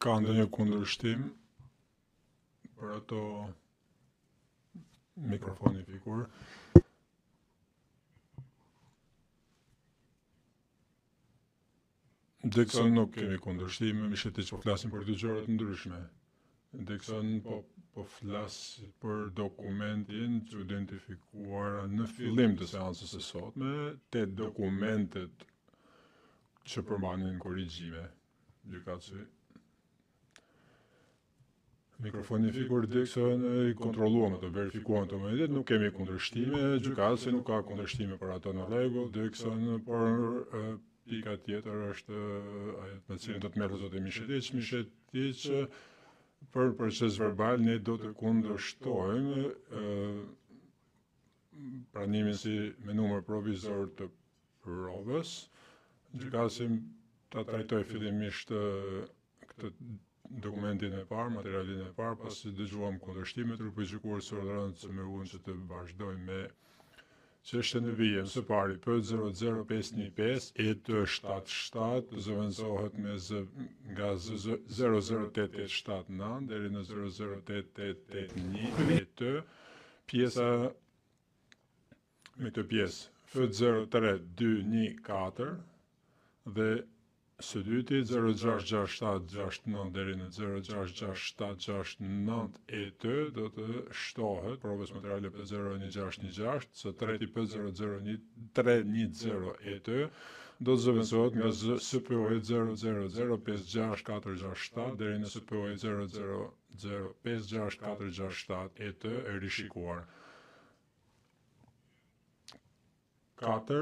Ka ndonjë kundërshtim për ato mikrofoni fikur? Dikson nuk kemi kundërshtime, mi sheti që po flasim për dy gjëra të ndryshme. Dikson po flas për dokumentin që identifikuara në fillim të seancës së sotme, te dokumentet që përmbanin korrigjime. Gjykatësi. Mikrofoni fikur Dikson i kontrolluam ato, verifikuam të momentet, nuk kemi kundërshtime, gjykatësi nuk ka kundërshtime për ato në rregull, Dikson, por pika tjetër është ajo me cilën do të merret zoti Mishetiç, për proces verbal ne do të kundërshtojmë pranimin si me numër provizor të provës. Gjykatësi ta trajtoi fillimisht këtë dokumentin e parë, materialin e parë, pasi dëgjuam kundërshtimet, përgjykuar së urdhëron se më unë që të vazhdojmë me çështën e vijim. Së pari, P00515 ET77 zëvendësohet nga 00879 deri në 00881 ET, pjesa me këtë pjesë F03214 dhe së dyti 066769 deri në 066769 ET do të shtohet provës materiale P01616, së treti P00310 ET do të zëvendësohet nga SPOE 0005647 deri në SPOE 0005647 ET e rishikuar. 4.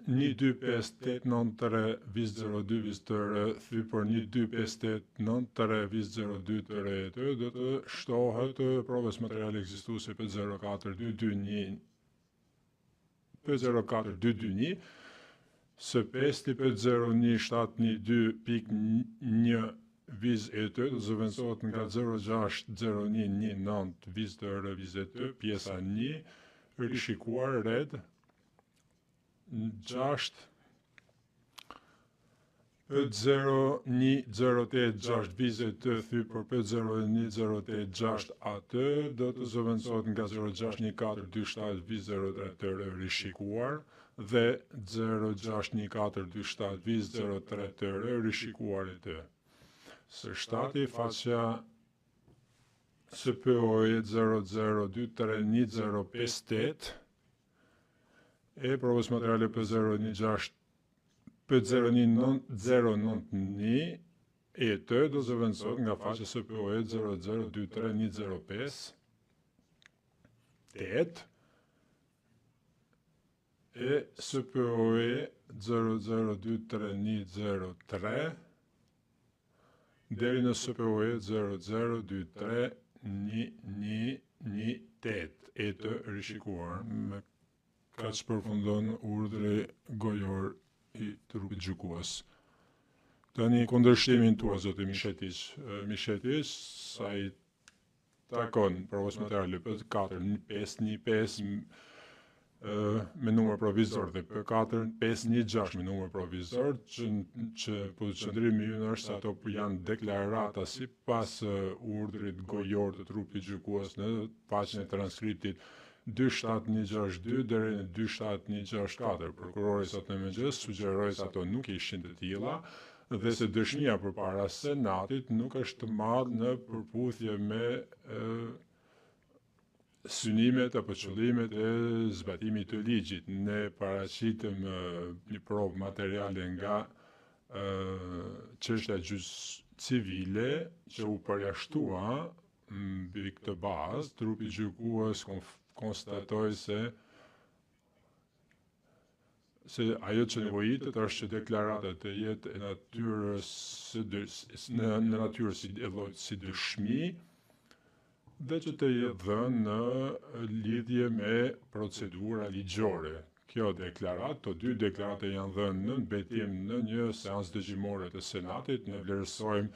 12589-03-02 thy për 12589-03-02 do të shtohet provës materiale ekzistuese P04221 së pesti P01712.1 viz ET do të zëvendësohet nga 060119 viz të R viz ET, pjesa 1, rishikuar red 6 P01086 vizet të thy për P01086 atë do të zëvendësohet nga 061427 viz 03 rishikuar dhe 061427 viz 03 rishikuar e të. Së shtati faqja SPOE 00231058 e provës materiale P01091 ET do zëvendësohet nga faqja SPOE 00231058 e SPOE 00231003 deri në SPOE 00231118 ET rishikuar. Ka që përfundon urdhri gojor i trupit gjykues. Tani kundërshtimin tua, zoti Mishetiç. Mishetiç, sa i takon provës materiale P4-515 me numër provizor dhe P4-516 me numër provizor, që qëndrimi ynë është se ato janë deklarata sipas urdhrit gojor të trupit gjykues në faqen e transkriptit 27162 deri në 27164. Prokurori sot në mëngjes sugjeroi se ato nuk ishin të tilla dhe se dëshmia përpara Senatit nuk është marrë në përputhje me synimet apo qëllimet e zbatimit të ligjit. Ne paraqitëm një provë materiale nga çështja civile që u përjashtua mbi këtë bazë, trupi gjykues konstatoi se ajo që nevojitet është që deklarata të jetë në natyrë si dëshmi dhe që të jetë dhënë në lidhje me procedura ligjore. Kjo deklaratë, të dy deklarate janë dhënë në betim në një seancë dëgjimore të Senatit, ne vlerësojmë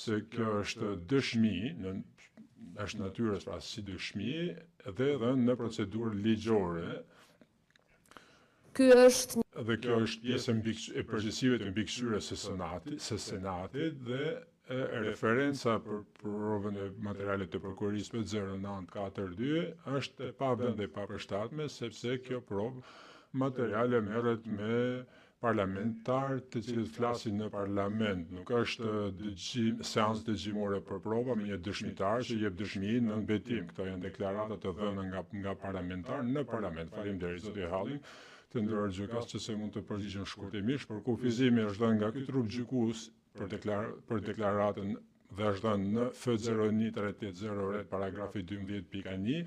se kjo është dëshmi, është natyrës pra si dëshmi dhe dhënë në procedurë ligjore. Dhe kjo është pjesë e përgjegjësive të mbikëqyrjes së Senatit dhe referenca për provën e materialet të prokurisë për 0942 është e pavend dhe papërshtatme, sepse kjo provë materiale merret me parlamentar të cilët flasin në parlament. Nuk është seancë dëgjimore për prova me një dëshmitar që jep dëshmi në betim. Këto janë deklarata të dhëna nga parlamentar në parlament. Faleminderit zoti Halling. Të nderuar gjykas që se mund të përgjigjem shkurtimisht, por kufizimi është dhënë nga ky trup gjykues për deklaratën dhe është dhënë në F01380 paragrafi 12.1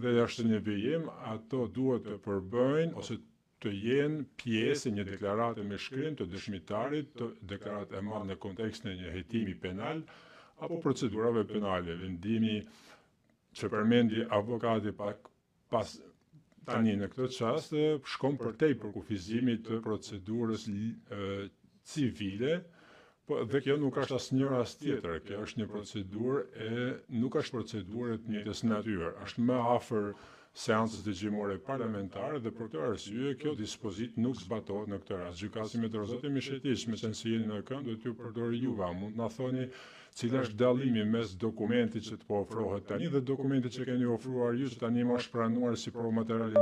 dhe është një vijim, ato duhet të përbëjnë ose të jenë pjesë e një deklarate me shkrim të dëshmitarit, të deklaratë e marrë në kontekstin e një hetimi penal apo procedurave penale. Vendimi që përmendi avokati pas tani në këtë çast shkon përtej për kufizimin të procedurës civile, dhe kjo nuk është asnjëra as tjetër. Kjo është një procedurë nuk është procedurë të njëjtës natyrë. Është më afër seancës dëgjimore parlamentare dhe për këtë arsye kjo dispozit nuk zbatohet në këtë rast. Gjykatësi me dorëzoti Mishetiç, me qenë se jeni në kënd, do t'ju përdorë juva. Mund na thoni cili është dallimi mes dokumentit që të po ofrohet tani dhe dokumentit që keni ofruar ju, që tani më është pranuar si provë materiale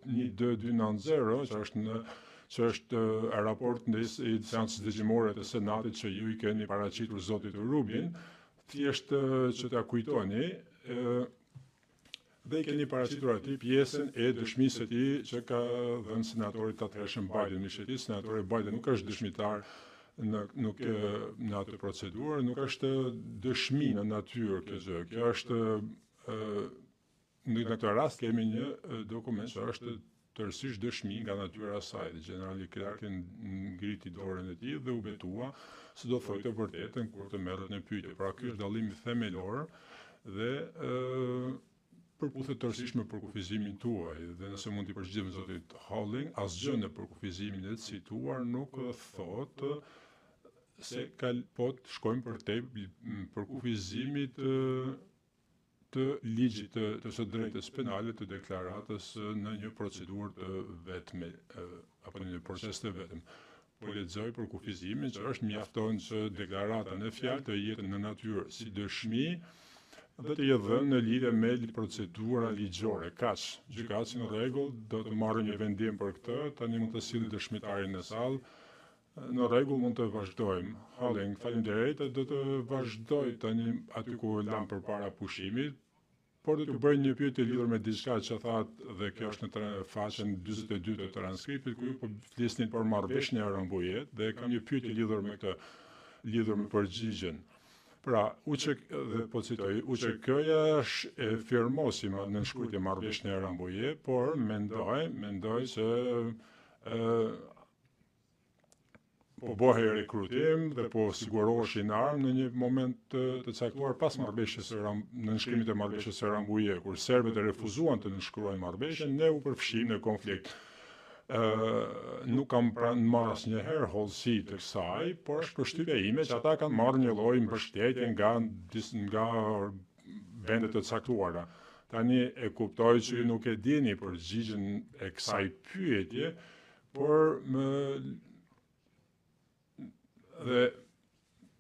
12290, që është raport në seancës dëgjimore të Senatit që ju i keni paraqitur zotit Rubin, thjesht që ta kujtoni, dhe i keni paraqitur aty pjesën e dëshmisë së tij që ka dhënë senatorit atëhershëm Biden. Misheti, senatori Biden nuk është dëshmitar në atë procedurë, nuk është dëshmi në natyrë kjo gjë. Kjo është në këtë rast kemi një dokument që është tërësisht dëshmi nga natyra e saj. Generali Clark ngriti dorën e tij dhe u betua se do thotë të vërtetën kur të merret në pyetje. Pra ky është dallimi themelor dhe përputhet tërësisht me përkufizimin tuaj. Dhe nëse mund t'i përgjigjem zotit Halling, asgjë në përkufizimin e cituar nuk thotë se po të shkojmë përtej përkufizimit të ligjit të së drejtës penale të deklaratës në një procedurë të vetme apo në një proces të vetëm. Po lexoj për kufizimin që është mjafton që deklarata në fjalë të jetë në natyrë si dëshmi dhe të jetë dhënë në lidhje me procedura ligjore. Kaq, gjykatësi në rregull do të marrë një vendim për këtë, tani mund të silli dëshmitarin në sallë. Në rregull, mund të vazhdojmë. Halling, faleminderit, do të vazhdoj tani aty ku lam përpara pushimit, por do të bëj një pyetje lidhur me diçka që thatë dhe kjo është në faqen 42 të transkriptit ku ju po flisnin për marrëveshjen e Rambujit dhe kam një pyetje lidhur me këtë, lidhur me përgjigjen. Pra, dhe po citoj, UÇK-ja është firmosi në shkruajtje marrëveshjen e Rambujit, por mendoj se po bëhej rekrutim dhe po siguroheshin armë në një moment të caktuar pas marrëveshjes në nënshkrimit e marrëveshjes së Rambujit, kur serbët e refuzuan të nënshkruajnë marrëveshjen, ne u përfshim në konflikt. Nuk kam marrë asnjëherë hollësi të kësaj, por është përshtypja ime që ata kanë marrë një lloj mbështetje nga vende të caktuara. Tani e kuptoj që ju nuk e dini përgjigjen e kësaj pyetje, por dhe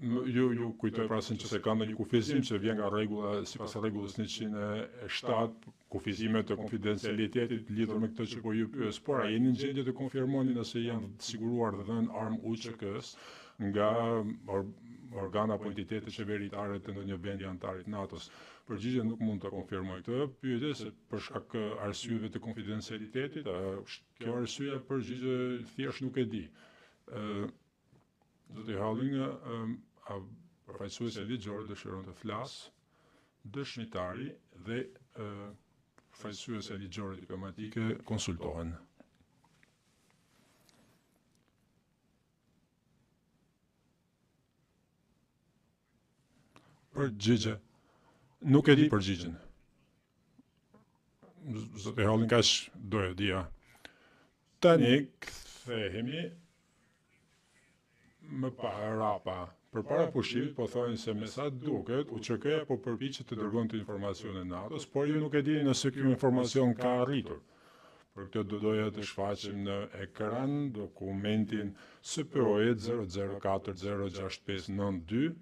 ju kujtoj prasin që se ka ndonjë kufizim që vjen nga rregulla, sipas rregullës 107, kufizimet të konfidencialitetit lidhur me këtë që po ju pyes, por a jeni në gjendje të konfirmoni nëse janë siguruar dhe dhënë armë UÇK-s nga organa apo entitete qeveritare të ndonjë vendi antarit NATO-s? Përgjigjen nuk mund të konfirmoj këtë pyetje se për shkak arsyeve të konfidencialitetit, kjo arsyeja përgjigje thjesht nuk e di. Zoti Halling, përfaqësuesi ligjor dëshiron të flasë, dëshmitari dhe përfaqësuesi ligjore diplomatike konsultohen. Përgjigje. Nuk e di përgjigjen. Zoti Halling, kaq doja dia. Tani kthehemi më parapa. Përpara pushimit po thonë se me sa duket, UÇK-ja po përpiqet të dërgonte informacione NATO-s, por ju nuk e dini nëse ky informacion ka arritur. Për këtë do doja të shfaqim në ekran dokumentin SPO 00406592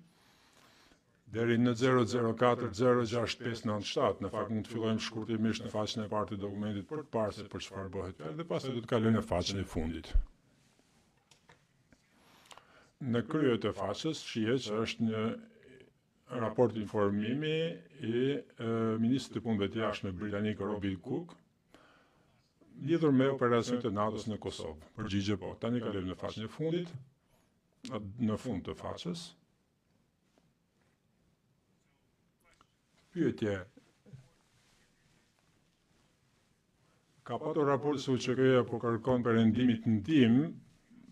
deri në 0040657. Në fakt mund të fillojmë shkurtimisht në faqen e parë të dokumentit për të parë se për çfarë bëhet fjalë dhe pastaj do të kalojmë në faqen e fundit. Në krye të faqes shihet që është një raport informimi i Ministrit të Punëve të Jashtme britanik Robin Cook lidhur me operacionet e NATO-s në Kosovë. Përgjigje po. Tani kalojmë në faqen e fundit, në fund të faqes. Pyetje. Ka patur raport se UÇK-ja po kërkon perëndimit ndihmë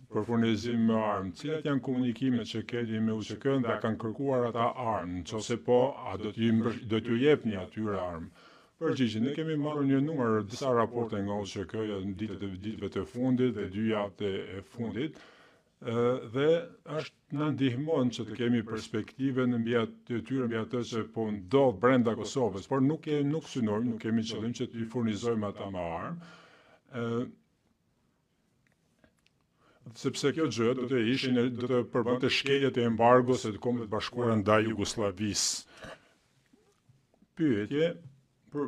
për furnizim me armë. Cilat janë komunikimet që keni me UÇK-n dhe a kanë kërkuar ata armë? Nëse po, a do t'ju jepni atyre armë? Përgjigje, ne kemi marrë një numër disa raporte nga UÇK-ja në ditëve të fundit dhe 2 javët e fundit. Dhe na ndihmon që të kemi perspektive në mbi atë që po ndodh brenda Kosovës, por nuk synojmë, nuk kemi qëllim që t'i furnizojmë ata me armë. Sepse kjo gjë do të përbënte shkeljet e embargos së të Kombeve të Bashkuara ndaj Jugosllavisë. Pyetje për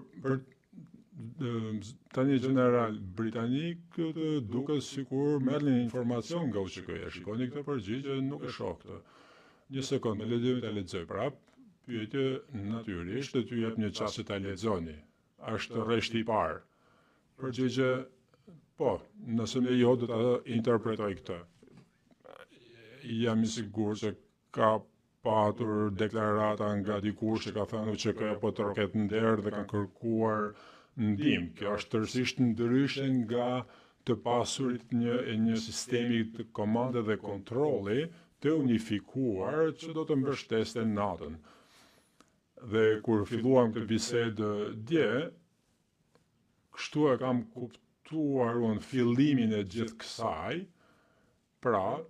tani general britanik duket sikur merrni informacion nga UÇK-ja. Shikoni këtë përgjigje, nuk e shoh këtë. Një sekondë, le të lexoj prap. Pyetje natyrisht do t'ju jep një çast që ta lexoni. Është rreshti i parë. Përgjigje po, nëse më jo do ta interpretoj këtë. Jam i sigurt se ka patur deklarata nga dikush që ka thënë UÇK-ja po troket nder dhe kanë kërkuar ndihmë. Kjo është tërësisht ndryshe nga të pasurit një sistemi të komande dhe kontrolli të unifikuar që do të mbështeste NATO-n. Dhe kur filluam këtë bisedë dje, kështu e kam kuptuar unë fillimin e gjithë kësaj, pra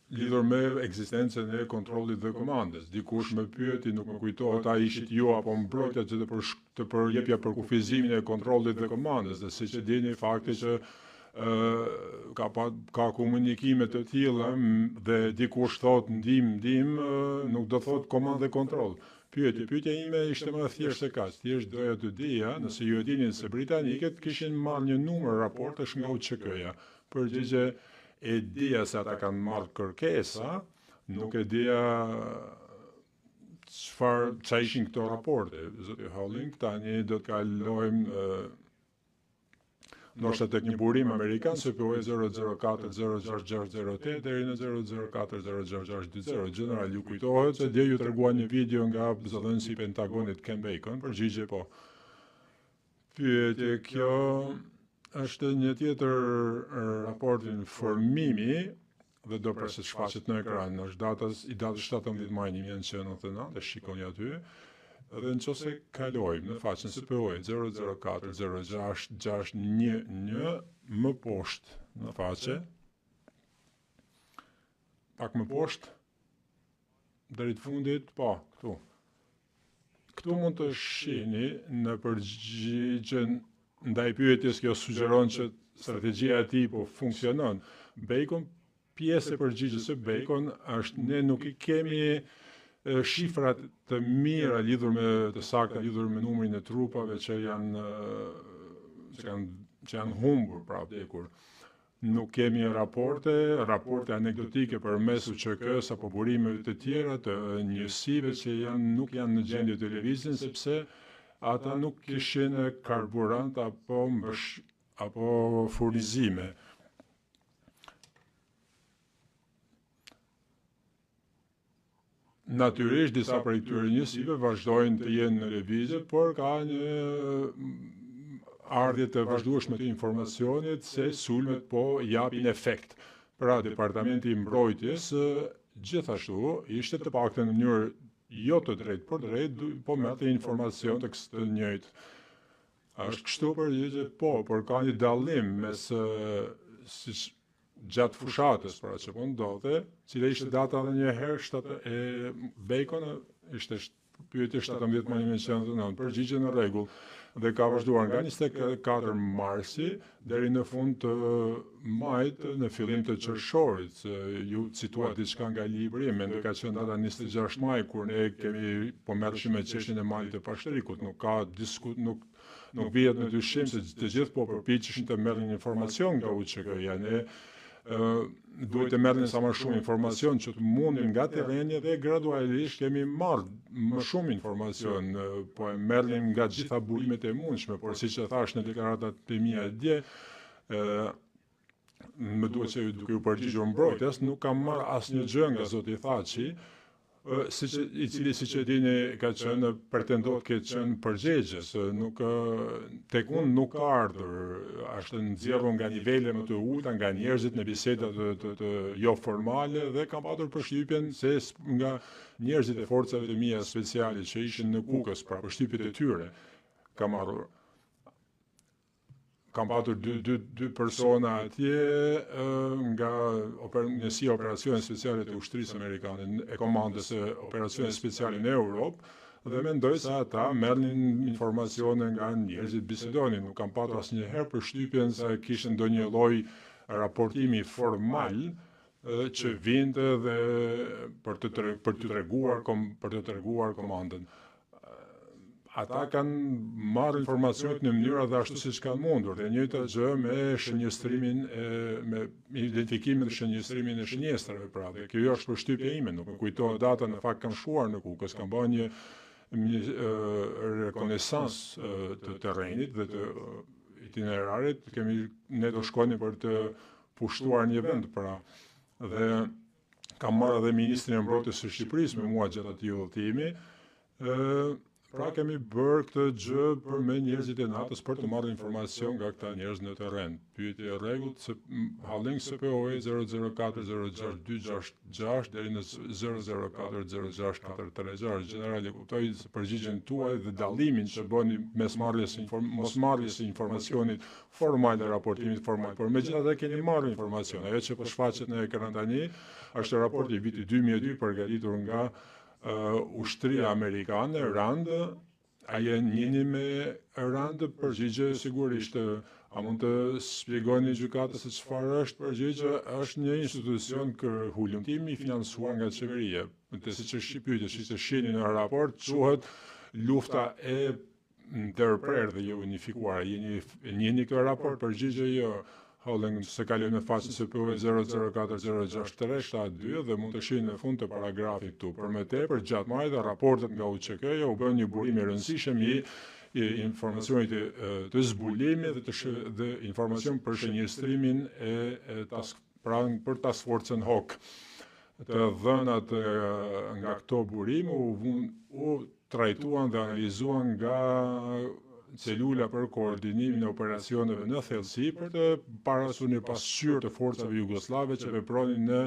lidhur me ekzistencën e kontrollit dhe komandës. Dikush më pyeti, nuk më kujtohet a ishit ju apo mbrojtja që të përjepja për kufizimin e kontrollit dhe komandës, dhe siç e dini fakti që ka komunikime të tilla dhe dikush thot ndim, nuk do thot komandë dhe kontroll. Pyetja ime ishte më thjesht se kaq. Thjesht doja të dija nëse ju e dinin se britanikët kishin marrë një numër raportesh nga UÇK-ja. Përgjigje, e dija se ata kanë marrë kërkesa, nuk e dija çfarë ishin këto raporte. Zoti Halling, tani do të kalojmë ndoshta tek një burim amerikan, SPO 004060608 deri në 004060620. General, ju kujtohet se dje ju tregua një video nga zëdhënësi i Pentagonit Ken Bacon, përgjigje po. Pyetje, kjo është një tjetër raport informimi dhe do presë shfaqet në ekran. Është i datës 17 maj 1999, e shikoni aty. Dhe nëse kalojmë në faqen SPO 004060611 më poshtë në faqe, pak më poshtë, deri të fundit, po, këtu. Këtu mund të shihni në përgjigjen ndaj pyetjes, kjo sugjeron që strategjia e tij po funksionon. Bacon, pjesë e përgjigjes së Bacon është ne nuk i kemi shifrat të mira lidhur me të sakta lidhur me numrin e trupave që janë humbur, pra vdekur. Nuk kemi raporte anekdotike përmes UÇK-s apo burimeve të tjera të njësive që nuk janë në gjendje të lëvizjen sepse ata nuk kishin karburant apo furnizime. Natyrisht, disa prej këtyre njësive vazhdojnë të jenë në lëvizje, por ka një ardhje të vazhdueshme të informacionit se sulmet po japin efekt. Pra, Departamenti i Mbrojtjes gjithashtu ishte të paktën në mënyrë jo të drejtë, por drejt, po merrte informacion të kësaj njëjtë. Është kështu përgjigje, po, por ka një dallim mes gjatë fushatës, pra që po ndodhe, cila ishte data edhe një herë Bacon ishte pyetje 17/19, përgjigje në rregull. Dhe ka vazhduar nga 24 marsi deri në fund të majit, në fillim të qershorit. Ju cituat diçka nga libri, mendoj ka qenë data 26 maj, kur ne kemi po merreshim me çështjen e malit të Pashtrikut. Nuk vihet në dyshim se të gjithë po përpiqeshin të merrin informacion nga UÇK-ja. Ne duhet të merrnin sa më shumë informacion që të mundin nga terreni dhe gradualisht kemi marrë më shumë informacion, po e merrnim nga gjitha burimet e mundshme, por siç e thash në deklaratat e mia dje, më duhet që duke u përgjigjur mbrojtjes, nuk kam marrë asnjë gjë nga zoti Thaçi, i cili siç e dini ka qenë pretendot ke qenë përgjegjës, tek unë nuk ka ardhur, është nxjerrur nga nivele më të ulta, nga njerëzit në biseda të jo formale dhe kam patur përshtypjen se nga njerëzit e forcave të mia speciale që ishin në Kukës, pra përshtypjet e tyre, kam patur dy persona atje nga njësia operacione speciale të ushtrisë amerikane, e komandës e operacione speciale në Europë, dhe mendoj se ata merrnin informacione nga njerëzit bisedonin. Nuk kam patur asnjëherë përshtypjen se kishin ndonjë lloj raportimi formal që vinte dhe për të treguar komandën. Ata kanë marrë informacionet në mënyra dhe ashtu siç kanë mundur, dhe njëjta gjë me shënjestrimin, me identifikimin dhe shënjestrimin e shënjestrave, pra, dhe kjo është përshtypja ime, nuk më kujtohet data, në fakt kam shkuar në Kukës, kam bërë një rekonesansë të terrenit dhe të itinerarit, ne do shkojmë për të pushtuar një vend, pra, dhe kam marrë edhe ministrin e mbrojtjes së Shqipërisë me mua gjatë atij udhëtimi. Pra kemi bërë këtë gjë për me njerëzit e natës për të marrë informacion nga këta njerëz në terren. Pyetje e rregullt, Halling SPOE 00406-266 deri në 00406-436. Generali, kuptoj përgjigjen tuaj dhe dallimin që bëni mes mosmarrjes së informacionit formal dhe raportimit formal, por megjithatë keni marrë informacion. Ajo që po shfaqet në ekran tani është raporti i vitit 2002 përgatitur nga ushtria amerikane, RAND. A njeni me RAND? Përgjigje sigurisht. A mund të shpjegoni gjykatës se çfarë është përgjigje? Është një institucion hulumtimi i financuar nga qeveria. Siç është pyetja, siç e shihni në raport, quhet lufta e ndërprerë dhe jo unifikuar. Njeni këtë raport? Përgjigje jo. Halling se kalon në faqen SPOE 00406-372 dhe mund të shihni në fund të paragrafit këtu. Për më tepër, gjatë majit dhe raportet nga UÇK-ja u bën një burim i rëndësishëm i informacionit të zbulimit dhe informacion për shënjestrimin për task forcën HOK. Të dhënat nga këto burim u trajtuan dhe analizuan nga celula për koordinimin e operacioneve në thellësi për të parasysh një pasqyrë të forcave jugosllave që vepronin në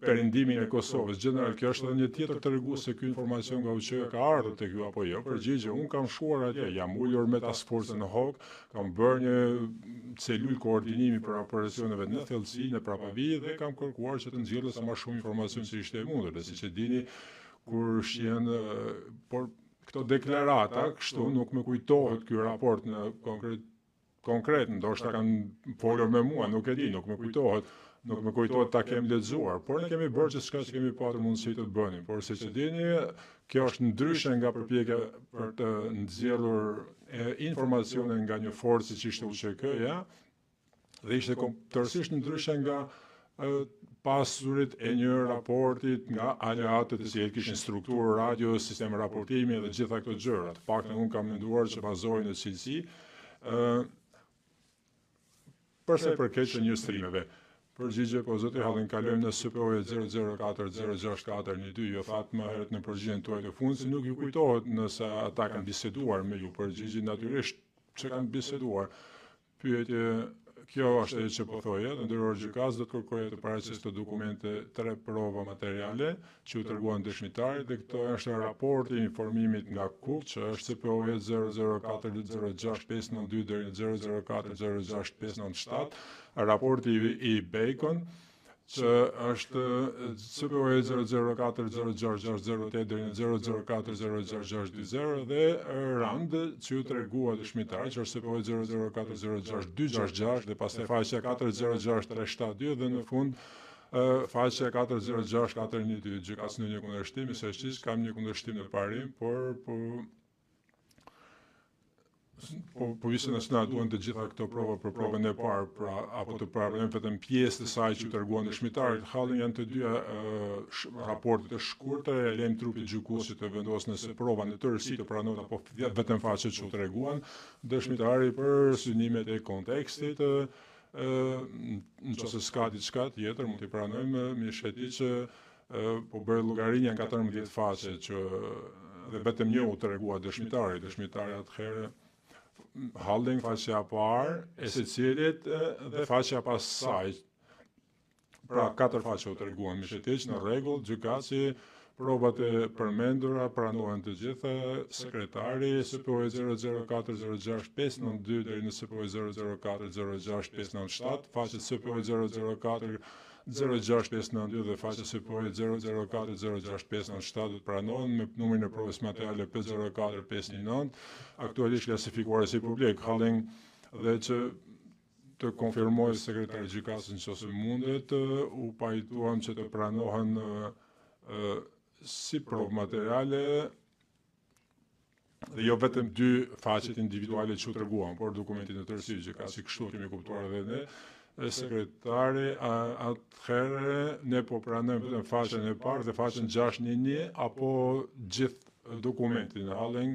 perëndimin e Kosovës. General, kjo është edhe një tjetër tregues se ky informacion nga UÇK ka ardhur tek ju apo jo. Përgjigje, unë kam shkuar atje, jam ulur me task forcën HOK, kam bërë një celulë koordinimi për operacioneve në thellësi, në prapavi dhe kam kërkuar që të nxjerrë sa më shumë informacion që ishte e mundur. Dhe siç e dini, kur shjen këto deklarata, kështu nuk më kujtohet ky raport në konkret, ndoshta kanë folur me mua, nuk e di, nuk më kujtohet ta kem lexuar, por ne kemi bërë gjithçka që kemi patur mundësi të bënim. Por siç e dini, kjo është ndryshe nga përpjekja për të nxjerrur informacione nga një forcë që ishte UÇK-ja, dhe ishte tërësisht ndryshe nga pasurit e një raportit nga aleatët e cilët kishin strukturë radio, sistem raportimi dhe gjitha këto gjëra. Të paktën unë kam menduar që bazohen në cilësi. Përse përket shënjestrimeve. Përgjigje, po zoti Halling, kalojmë në SPOE 00406-412, ju thatë më herët në përgjigjen tuaj të fundit, nuk ju kujtohet nëse ata kanë biseduar me ju. Përgjigje natyrisht që kanë biseduar. Pyetje, kjo është e që po thoje, dhe ndëror gjykatës do të kërkojë të paraqesë të dokumente 3 prova materiale që u treguan dëshmitarit, dhe këto është raporti i informimit nga KUK, që është SPOE 00406-592 deri në 00406-597, raporti i Bacon, që është CPOE 0040660 deri në 0040620 dhe RAND që ju tregua dëshmitar që është CPOE 0040626 dhe pastaj faqja 406372 dhe në fund faqja 406412. Gjykas në një kundërshtim, se kam një kundërshtim në parim, por vishë nëse na duhen të gjitha këto prova për provën e parë, pra apo të parë vetëm pjesë të saj që treguan dëshmitarit, hallin janë të dyja raportet e shkurtra, e lejmë trupit gjykuesit të vendosë nëse prova në tërësi të pranohet apo vetëm faqet që u treguan dëshmitari për synimet e kontekstit. Nëse s'ka diçka tjetër, mund t'i pranojmë me sheti që po bërë llogarinë janë 14 faqe që dhe vetëm një u tregua dëshmitari atëherë halling faqja parë e secilit dhe faqja pas saj. Pra 4 faqe u treguan me sheti që në rregull, gjykatësi provat e përmendura pranohen të gjitha, sekretari CPOE 0040652 deri në CPOE 0040657, faqet CPOE 0040652 dhe faqet CPOE 0040657 do të pranohen me numrin e provës materiale P04519, aktualisht klasifikuar si publik. Halling dhe që të konfirmojë sekretari gjykatës nëse mundet, u pajtuam që të pranohen si provë materiale dhe jo vetëm 2 faqet individuale që u treguan, por dokumentin e tërësi që ka si kështu kemi kuptuar edhe ne. Sekretari atëherë ne po pranojmë vetëm faqen e parë dhe faqen 611 apo gjithë dokumentin. Halling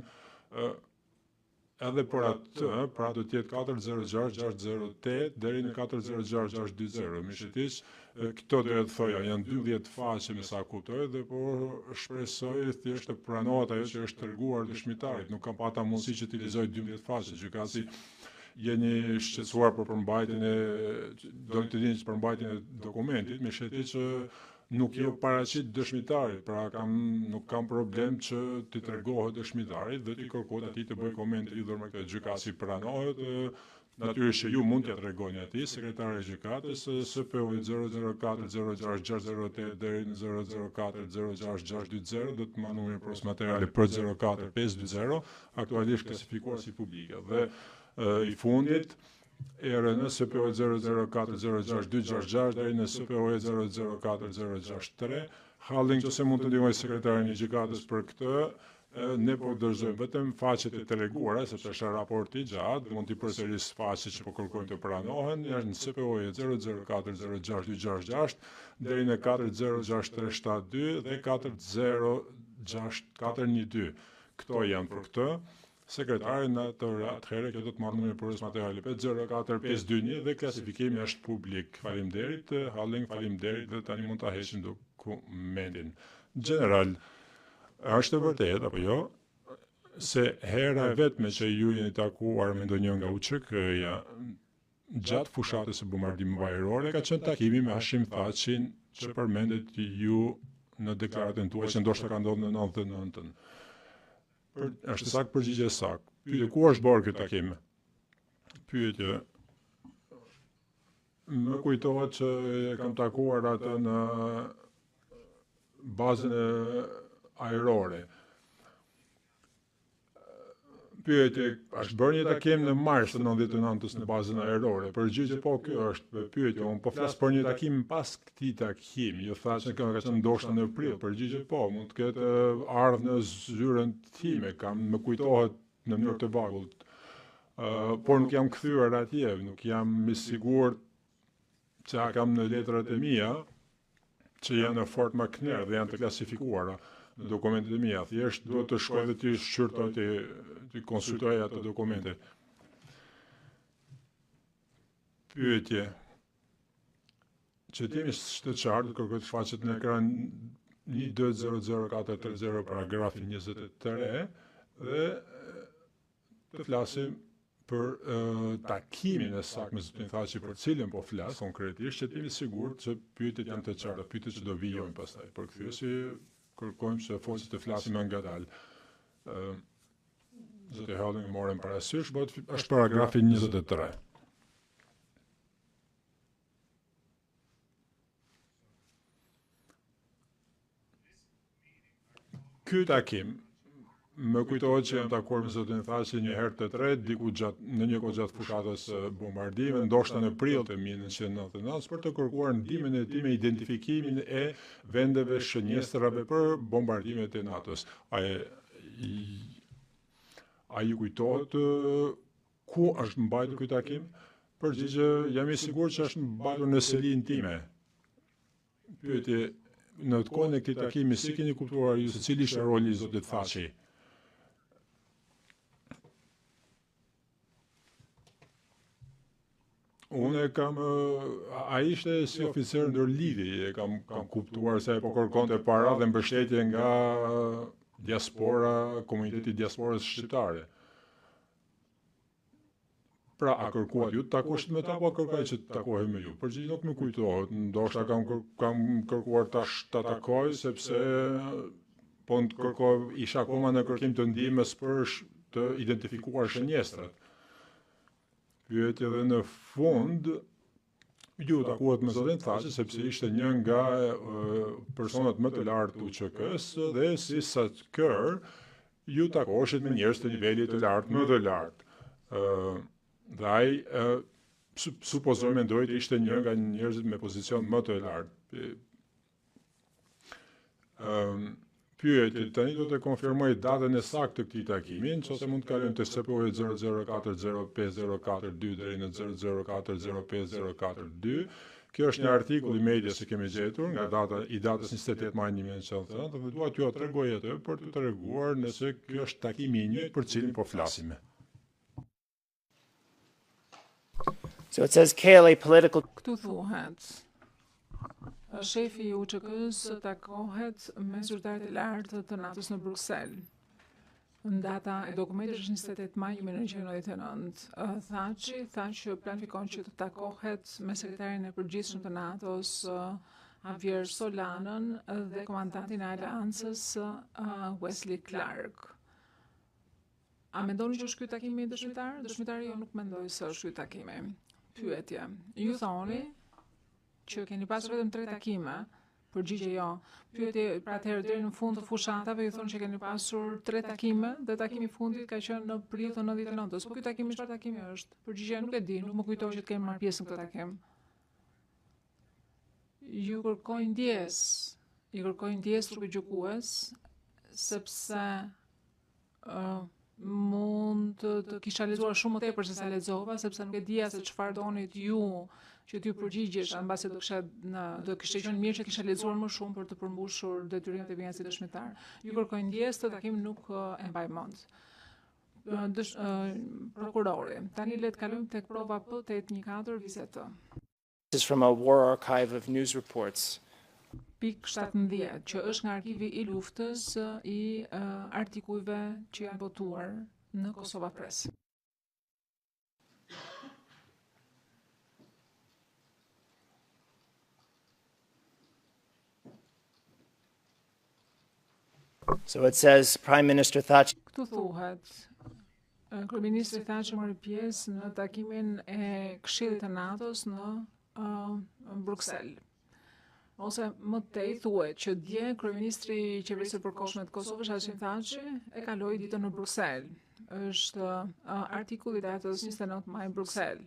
edhe për atë, pra do të jetë 406608 deri në 406620. Mishetis, këto do të thoja janë 12 faqe me sa kuptoj dhe po shpresoj thjesht të pranohet ajo që është treguar dëshmitarit. Nuk kam pata mundësi që të utilizoj 12 faqe. Gjykatësi jeni shqetësuar për përmbajtjen e do të dini që përmbajtjen e dokumentit, me sheti që nuk jo paraqit dëshmitarit, pra nuk kam problem që t'i tregohet dëshmitarit dhe t'i kërkohet atij të bëjë komente lidhur me këtë. Gjykatësi pranohet, natyrisht që ju mund t'ia tregoni atij, sekretari i gjykatës, CPOE 0040660 deri në 0040620 do të marrë numrin e provës materiale për 04520, aktualisht klasifikuar si publike. Dhe i fundit erën në CPOE 0040626 deri në CPOE 0040663. Halling që se mund të ndihmoj sekretarin e gjykatës për këtë, ne po dorëzojmë vetëm faqet e treguara, sepse është raport i gjatë, mund t'i përsëris faqet që po kërkojmë të pranohen, janë në CPOE 0040626 deri në 406372 dhe 406412. Këto janë për këtë. Sekretari në atëherë kjo do të marrë numrin e provës materiale 04521 dhe klasifikimi është publik. Faleminderit, Halling, faleminderit dhe tani mund ta heqim dokumentin. General, është e vërtetë apo jo se hera e vetme që ju jeni takuar me ndonjë nga UÇK-ja gjatë fushatës së bombardimit ajror ka qenë takimi me Hashim Thaçin që përmendet ju në deklaratën tuaj që ndoshta ka ndodhur në 99-ën. Është saktë përgjigje saktë. Pyetje, ku është bërë ky takim? Pyetje, më kujtohet që e kam takuar atë në bazën e ajrore. Pyetje, është bërë një takim në mars të 99-s në bazën ajrore? Përgjigje po, kjo është pyetje. Unë po flas për një takim pas këtij takimi. Jo thashë që ka qenë ndoshta në prill. Përgjigje po, mund të ketë ardhur në zyrën time, më kujtohet në mënyrë të vogël. Por nuk jam kthyer atje, nuk jam i sigurt që kam në letrat e mia që janë në Fort McNair dhe janë të klasifikuara në dokumentet e mia. Thjesht duhet të shkoj dhe të shqyrtoj të konsultoj ato dokumente. Pyetje. Që t'jemi të qartë, kërkoj të faqet në ekran 1200430 paragrafin 23 dhe të flasim për takimin e saktë me zotin Thaçi për cilën po flas konkretisht, që t'jemi sigurt që pyetjet janë të qarta, pyetjet që do vijojnë pastaj. Përkthyesi kërkojmë që foqet të flasim më ngadalë. Zoti Halling morën parasysh, është paragrafi 23. ky takim më kujtohet që jam takuar me zotin Thaçi një herë të tretë, në një kohë gjatë fushatës bombardime, ndoshta në prill të 1999, për të kërkuar ndihmën e tij me identifikimin e vendeve shënjestrave për bombardimet e NATO-s. A ju kujtohet ku është mbajtur ky takim? Përgjigje, jam i sigurt që është mbajtur në selinë time. Pyetje, në të kohën e këtij takimi, si keni kuptuar ju se cili ishte roli i zotit Thaçi? Unë a ishte si oficer ndërlidhje, kam kuptuar se po kërkonte para dhe mbështetje nga diaspora, komuniteti i diasporës shqiptare. Pra, a kërkuat ju të takosh me ta, apo kërkaj që të takohej me ju? Përgjigje nuk më kujtohet, ndoshta kam kërkuar tash ta takoj, sepse po të kërkoj, isha akoma në kërkim të ndihmës për të identifikuar shënjestrat. Pyetje edhe në fund, ju takuat me zotin Thaçi sepse ishte një nga personat më të lartë të UÇK-s dhe si SACEUR ju takoheshit me njerëz të nivelit të lartë, më të lartë. Dhe ai supozoj mendoj të ishte një nga njerëzit me pozicion më të lartë. Pyetje, tani do të konfirmoj datën e saktë të këtij takimi, nëse mund të kalojmë te SPO 00405042 deri në 00405042. Kjo është një artikull i medias që kemi gjetur nga datës 28 maj 1999 dhe dua t'ju tregoj atë për t'u treguar nëse ky është takimi i njëjtë për cilin po flasim. So it says KLA political. Këtu thuhet, shefi i UÇK-s takohet me zyrtarët e lartë të NATO-s në Bruksel. Data e dokumentit është 28 maj 1999. Thaçi që planifikon që të takohet me sekretarin e përgjithshëm të NATO-s, Javier Solanën, dhe komandantin e aleancës, Wesley Clark. A mendoni që është ky takimi dëshmitar? Dëshmitari, jo, nuk mendoj se është ky takimi. Pyetje, ju thoni që keni pasur vetëm 3 takime, përgjigje jo. Pyetje, pra atëherë deri në fund të fushatave ju thonë që keni pasur 3 takime dhe takimi i fundit ka qenë në prill të 99-s. Po ky takim çfarë takimi është? Përgjigje nuk e di, nuk më kujtohet që të kemi marrë pjesë në këtë takim. Ju kërkojnë ndjes trupi gjykues, sepse mund të kisha lexuar shumë më tepër se sa lexova, sepse nuk e dija se çfarë donit ju që t'ju përgjigjesh, mbase do kishte qenë mirë që kisha lexuar më shumë për të përmbushur detyrimet e mia si dëshmitar. Ju kërkoj ndjes, të takim nuk e mbaj mend. Prokurori. Tani le të kalojmë tek prova P814 vizet. This is from a war archive of news reports. Pik 17, që është nga arkivi i luftës i artikujve që janë botuar në Kosova Press. So it says Prime Minister Thaçi. Këtu thuhet, Kryeministri Thaçi mori pjesë në takimin e Këshillit të NATO-s në Bruksel. Ose më tej thuhet që dje Kryeministri i Qeverisë së Përkohshme të Kosovës, Hashim Thaçi, e kaloi ditën në Bruksel. Është artikulli i datës 29 maj Bruksel.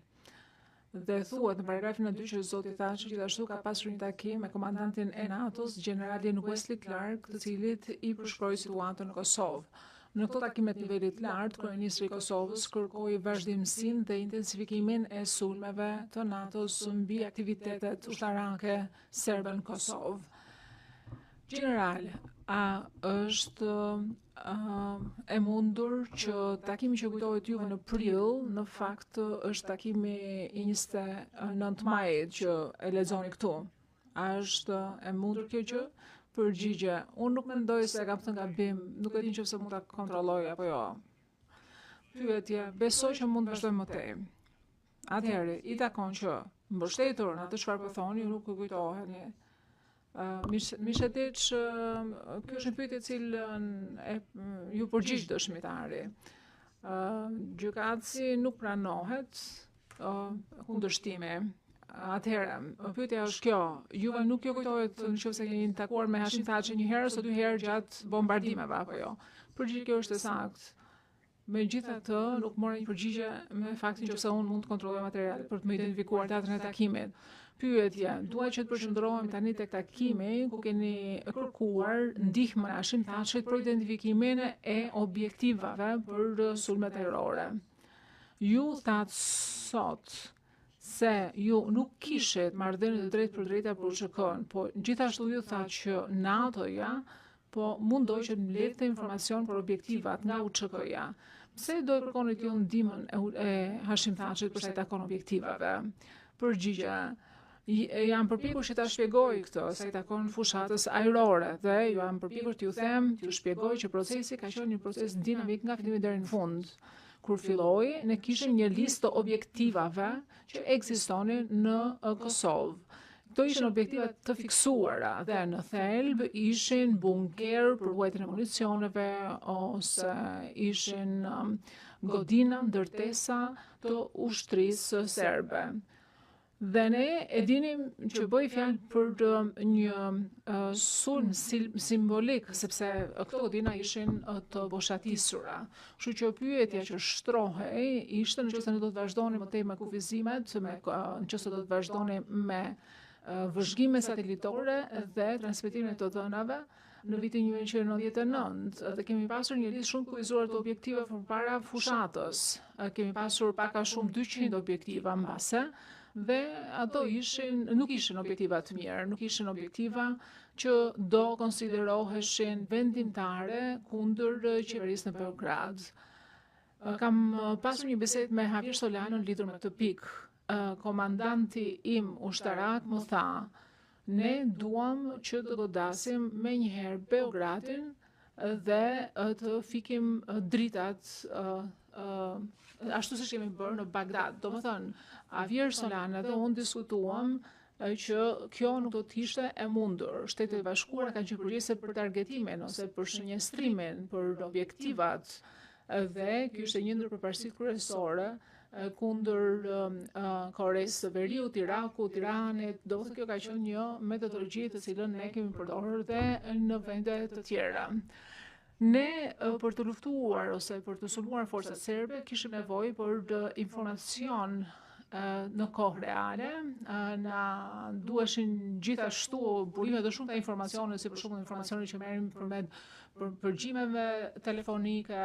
Dhe thuhet në paragrafin e 2 që zoti Thaçi gjithashtu ka pasur një takim me komandantin e NATO-s, generalin Wesley Clark, të cilit i përshkroi situatën në Kosovë. Në këto takimet nivelit lartë, kryeministri i Kosovës kërkoi vazhdimsinë dhe intensifikimin e sulmeve të NATO-s mbi aktivitetet ushtarake serbe në Kosovë. General, a është e mundur që takimi që kujtohet juve në prill, në fakt është takimi i 29 majit që e lexoni këtu? A është e mundur kjo gjë? Përgjigje, unë nuk mendoj se kam thënë gabim, nuk e di nëse mund ta kontrolloj apo jo. Pyetje, besoj që mund të vazhdojmë më tej. Atëherë, i takon që mbështetur në atë çfarë po thoni, nuk e kujtoheni. Mishediç, kjo është një pyetje e cilën ju përgjigj dëshmitari. Gjykatësi nuk pranohet kundërshtimi. atëherë, pyetja është kjo, juve nuk ju kujtohet nëse keni takuar me Hashim Thaçin një herë ose dy herë gjatë bombardimeve apo jo? Përgjigje kjo është e saktë. Megjithatë, nuk mora një përgjigje me faktin që unë mund të kontrolloj materialet për të më identifikuar datën e takimit. Pyetje, dua që të përqendrohem tani tek takimi ku keni kërkuar ndihmën e Hashim Thaçit për identifikimin e objektivave për sulme terrore. Ju thatë sot se ju nuk kishit marrëdhënie të drejtë për drejta për UÇK-n, po gjithashtu ju thatë që NATO-ja po mundoj që të mbledhte informacion për objektivat nga UÇK-ja. Pse do të kërkonit ju ndihmën e Hashim Thaçit për sa i takon objektivave? Përgjigje, jam përpjekur që ta shpjegoj këtë, sa i takon fushatës ajrore, dhe jam përpjekur t'ju them, t'ju shpjegoj që procesi ka qenë një proces dinamik nga fillimi deri në fund. Kur filloi, ne kishim një listë të objektivave që ekzistonin në Kosovë. Këto ishin objektivat të fiksuara dhe në thelb ishin bunker për ruajtjen e municioneve ose ishin godina ndërtesa të ushtrisë serbe. Dhe ne e dinim që bëj fjalë për një sulm simbolik, sepse këto godina ishin të boshatisura. Kështu që pyetja që shtrohej ishte nëse ne do të vazhdoni më tej me kufizimet, nëse do të vazhdoni me vëzhgime satelitore dhe transmetimin e të dhënave në vitin 1999 dhe kemi pasur një listë shumë kufizuar të objektive përpara fushatës. Kemi pasur pak a shumë 200 objektiva mbase dhe ato nuk ishin objektiva të mirë, nuk ishin objektiva që do konsideroheshin vendimtare kundër qeverisë në Beograd. Kam pasur një bisedë me Javier Solano lidhur me këtë pikë. Komandanti im ushtarak më tha, ne duam që të godasim me njëherë Beogradin dhe të fikim dritat ashtu siç kemi bërë në Bagdad. Do më thënë, Javier Solana dhe unë diskutuam që kjo nuk do të ishte e mundur. Shtetet e Bashkuara kanë qenë përgjegjëse për targetimin ose për shënjestrimin, për objektivat dhe ky ishte një ndër përparësitë kryesore kundër Koreas së Veriut, Irakut, Iranit. Do të thotë kjo ka qenë një metodologji të cilën ne kemi përdorur dhe në vende të tjera. Ne për të luftuar ose për të sulmuar forcat serbe kishim nevojë për informacion në kohë reale, na duheshin gjithashtu burime të shumta informacione, si për shembull informacione që merrim përmet përgjimeve telefonike,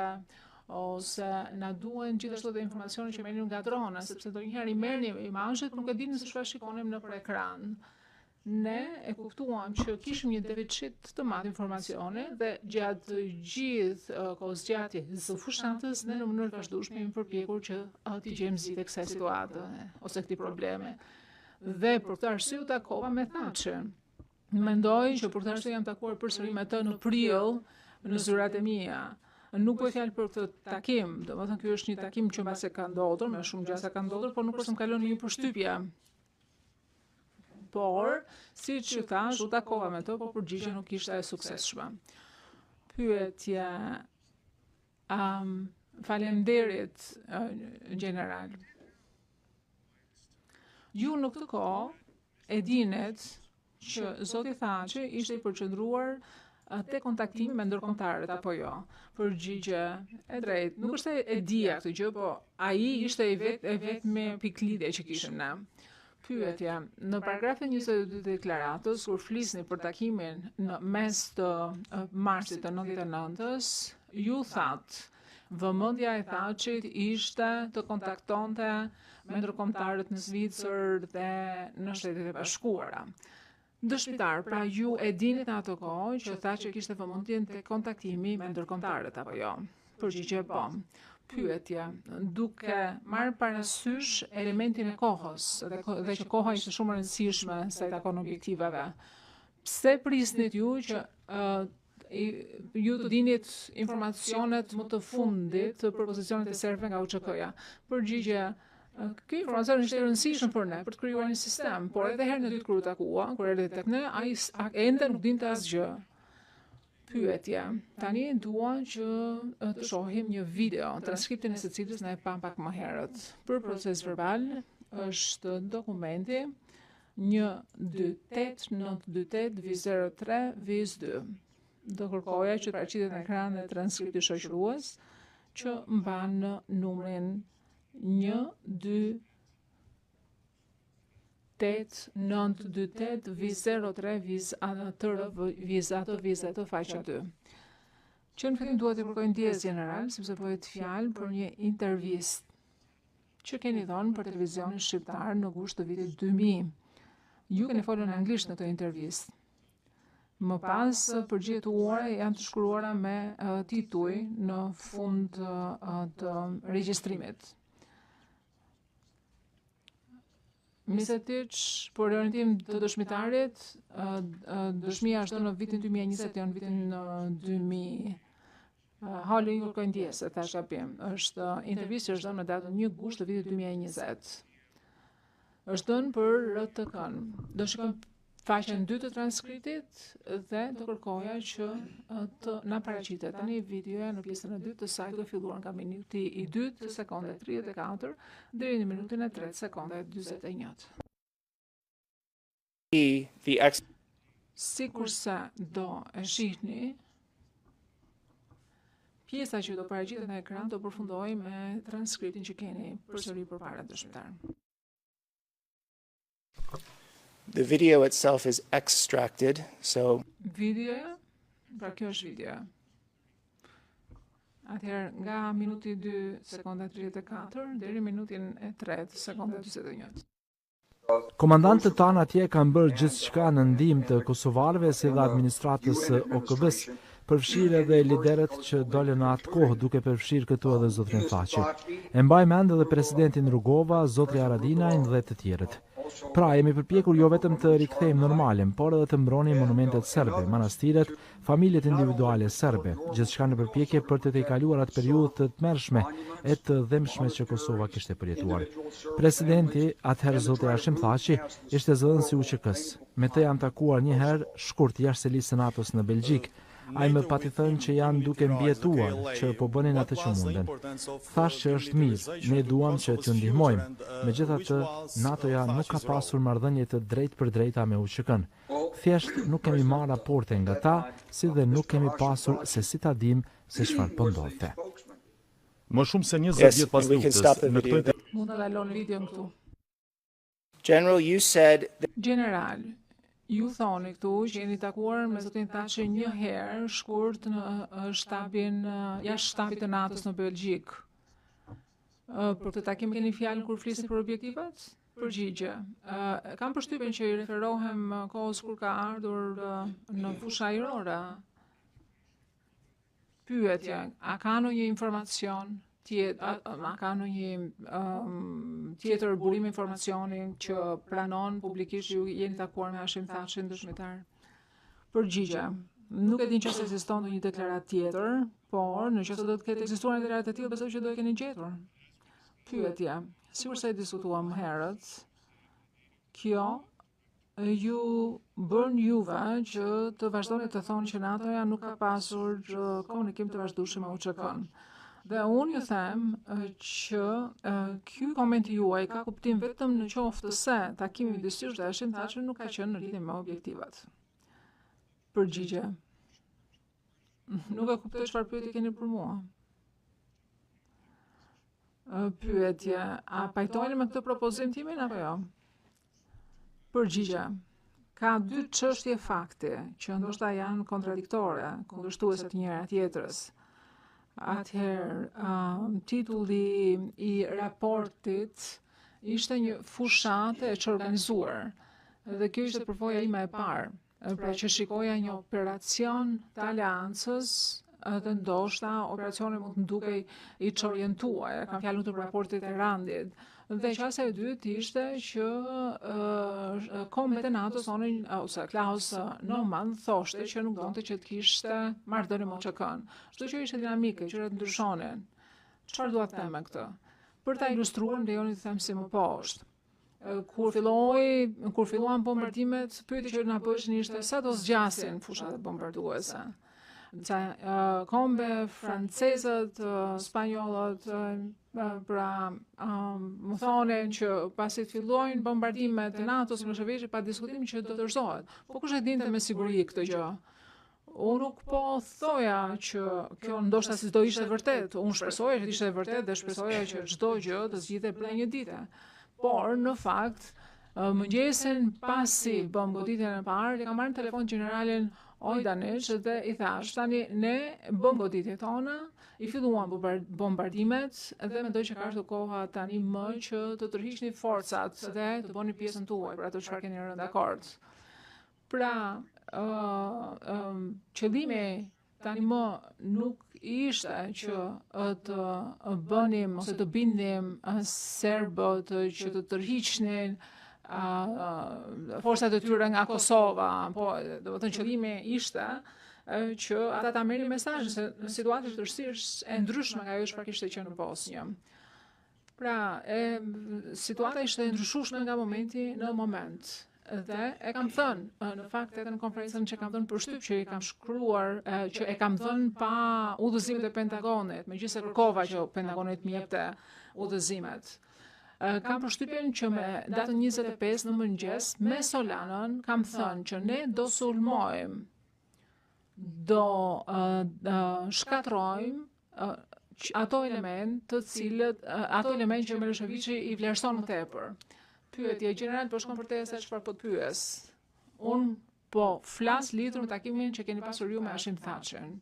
ose na duhen gjithashtu dhe informacione që merrim nga drona, sepse ndonjëherë i merrnim imazhet, por nuk e dinim se çfarë shikonim nëpër ekran. Ne e kuptuam që kishim një deficit të madh informacione dhe gjatë gjithë kohëzgjatjes së fushatës ne në mënyrë të vazhdueshme jemi përpjekur që të gjejmë zgjidhje kësaj situate ose këtij problemi. Dhe për këtë arsye u takova me Thaçin. Mendoj që për këtë arsye jam takuar përsëri me të në prill në zyrat e mia. Nuk bëj fjalë për këtë takim, domethënë ky është një takim që mbase ka ndodhur, më shumë gjasa ka ndodhur, por nuk është më kalon një përshtypje. Por, siç ju thash, u takova me to, por përgjigjja nuk ishte e suksesshme. Pyetja, faleminderit general. Ju në këtë kohë e dinet që zoti Thaçi ishte i përqendruar te kontaktimi me ndërkombëtarët apo jo. Përgjigje e drejtë. Nuk është e dija këtë gjë, po ai ishte e vetmi piklidhje që kishim ne. Pyetja, në paragrafin 22 të deklaratës, kur flisni për takimin në mes të marsit të 99-s, ju thatë vëmendja e Thaçit ishte të kontaktonte me ndërkombëtarët në Zvicër dhe në Shtetet e Bashkuara. Dëshmitar, pra ju e dini në ato kohë që Thaçi kishte vëmendjen te kontaktimi me ndërkombëtarët apo jo? Përgjigje po. Pyetje, duke marrë parasysh elementin e kohës dhe që koha ishte shumë e rëndësishme sa i takon objektivave. Pse prisnit ju që ju të dinit informacionet më të fundit për pozicionet e serbëve nga UÇK-ja? Përgjigje, ky informacion është i rëndësishëm për ne për të krijuar një sistem, por edhe herën e dytë kur u takua, kur erdhi tek ne, ai ende nuk dinte asgjë. Pyetje. Tani dua që të shohim një video, transkriptin e secilës ne e pam pak më herët. Për proces verbal, është dokumenti 128-928-03-2. Do kërkoja që të paraqitet në ekran dhe transkripti shoqërues që mban numrin 128-928-03-ato faqe 2. Që në fillim duhet të kërkoj ndjes general, sepse bëhet fjalë për një intervistë që keni dhënë për televizionin shqiptar në gusht të vitit 2000. Ju keni folur në anglisht në këtë intervistë. Më pas, përgjigjet tuaja janë të shkruara me tituj në fund të regjistrimit. Misetiç, për orientim të dëshmitarit, dëshmia është në vitin 2020, jo në vitin 2000. Halë një kërkoj ndjesë, thash gabim. Është intervistë është dhënë në datën 1 gusht të vitit 2020. Është dhënë për RTK-n. Do shikojmë faqen 2 të transkriptit dhe do kërkoja që të na paraqitet tani videoja në pjesën e 2 të saj, do filluar nga minuti i 2 të sekonda 34 deri në minutin e 3 sekonda 41. Sikurse do e shihni, pjesa që do paraqitet në ekran do përfundoj me transkriptin që keni përsëri përpara dëshmitar. The video itself is extracted, so Videoja, pra kjo është videoja. Atëherë nga minuti 2 sekonda 34 deri minutin e 3 sekonda 41. Komandantët tanë atje kanë bërë gjithçka në ndihmë të kosovarëve si dhe administratës së OKB-s, përfshirë edhe liderët që dolën në atë kohë duke përfshirë këtu edhe zotrin Thaçi. E mbaj mend edhe presidentin Rugova, zotri Haradinajin dhe të tjerët. Pra, jemi përpjekur jo vetëm të rikthejmë normalin, por edhe të mbronim monumentet serbe, manastiret, familjet individuale serbe, gjithçka në përpjekje për të tejkaluar atë periudhë të tmerrshme e të dhëmshme që Kosova kishte përjetuar. Presidenti, atëherë zoti Hashim Thaçi, ishte zëdhënësi i UÇK-s. Me të janë takuar një herë shkurt jashtë selisë së NATO-s në Belgjik. Ai më pati thënë që janë duke mbietuar, që po bënin atë që munden. Thash që është mirë, ne duam që t'ju ndihmojmë. Megjithatë, NATO-ja nuk ka pasur marrëdhënie të drejtë për drejta me UÇK-n. Thjesht nuk kemi marrë raporte nga ta, si dhe nuk kemi pasur se si ta dimë se çfarë po ndodhte. Më shumë se 20 Yes, vjet pas and we can luftës, stop the në video. këtë Mund ta lajoni videon këtu. General, you said that General, ju thoni këtu që jeni takuar me zotin Thaçi një herë shkurt në shtabin jashtë shtabit të NATO-s në Belgjik. Për këtë takim keni fjalën kur flisni për objektivat? Përgjigje. Kam përshtypjen që i referohem kohës kur ka ardhur në fusha ajrore. Pyetje, a ka ndonjë informacion tjetër, a ka ndonjë tjetër burim informacioni që pranon publikisht ju jeni takuar me Hashim Thaçin dëshmitar? Përgjigje. Nuk e di nëse ekziston ndonjë deklaratë tjetër, por nëse do të ketë ekzistuar një deklaratë e tillë, besoj që do e keni gjetur. Pyetje. Sikur se e diskutuam më herët, kjo ju bën juve që të vazhdoni të thoni që NATO-ja nuk ka pasur komunikim të vazhdueshëm me UÇK-n. Dhe unë ju them që ky koment juaj ka kuptim vetëm në qoftë se takimi midis jush dhe Hashim Thaçi nuk ka qenë në lidhje me objektivat. Përgjigje. Nuk e kuptoj çfarë pyetje keni për mua. Pyetje, a pajtojeni me këtë propozim timin apo jo? Përgjigje. Ka dy çështje fakti që ndoshta janë kontradiktore, kundërshtuese të njëra tjetrës. Atëherë, titulli i raportit ishte një fushate e çorganizuar. Dhe kjo ishte përvoja ime e parë. Pra që shikoja një operacion të aleancës dhe ndoshta operacioni mund të ndukej i çorientuar, kam fjalën të raportit e Randit. Dhe qasja e dytë ishte që kombet e NATO thonin, ose Klaus Norman thoshte që nuk donte që të kishte marrëdhënie me UÇK-n. Çdo që ishte dinamike, gjërat ndryshonin. Çfarë dua të them me këtë? Për ta ilustruar, lejoni të them si më poshtë. Kur filluan bombardimet, pyetja që na bëshnin ishte sa do zgjasin fushat bombarduese. kombe, francezët, spanjollët, pra më thonin që pasi të fillojnë bombardimet e NATO-s në Milošević pa diskutim që do të dorëzohet. Po kush e dinte me siguri këtë gjë? Unë nuk po thoja që kjo ndoshta si do ishte vërtet. Unë shpresoja që ishte vërtet dhe shpresoja që çdo gjë të zgjidhej për një ditë. Por në fakt, mëngjesin pasi bëm goditjen e parë, kam marrë në telefon generalin Ojdanic dhe i thash, tani ne bëm goditjet tona, i filluan bombardimet dhe mendoj që ka ardhur koha tani më që të tërhiqni forcat dhe të bëni pjesën tuaj për ato çfarë keni rënë dakord. Pra, qëllimi tani më nuk ishte që të bënim ose të bindim serbët që të tërhiqnin forcat e tyre nga Kosova, po do të thënë qëllimi ishte që ata ta merrin mesazhin se në situatë të vështirë e ndryshme nga ajo çfarë kishte qenë në Bosnjë. Pra, situata ishte e ndryshueshme nga momenti në moment. Dhe e kam thënë, në fakt edhe në konferencën që kam thënë për shtyp që i kam shkruar, që e kam thënë pa udhëzimet e Pentagonit, megjithëse kërkova që Pentagonit më jepte udhëzimet. Kam përshtypjen që me datën 25 në mëngjes, me Solanën, kam thënë që ne do sulmojmë, do shkatrojmë ato element të cilët, ato element që Miloševići i vlerëson më tepër. Pyetje, general po shkon për te se çfarë po të pyes. Unë po flas lidhur me takimin që keni pasur ju me Hashim Thaqin.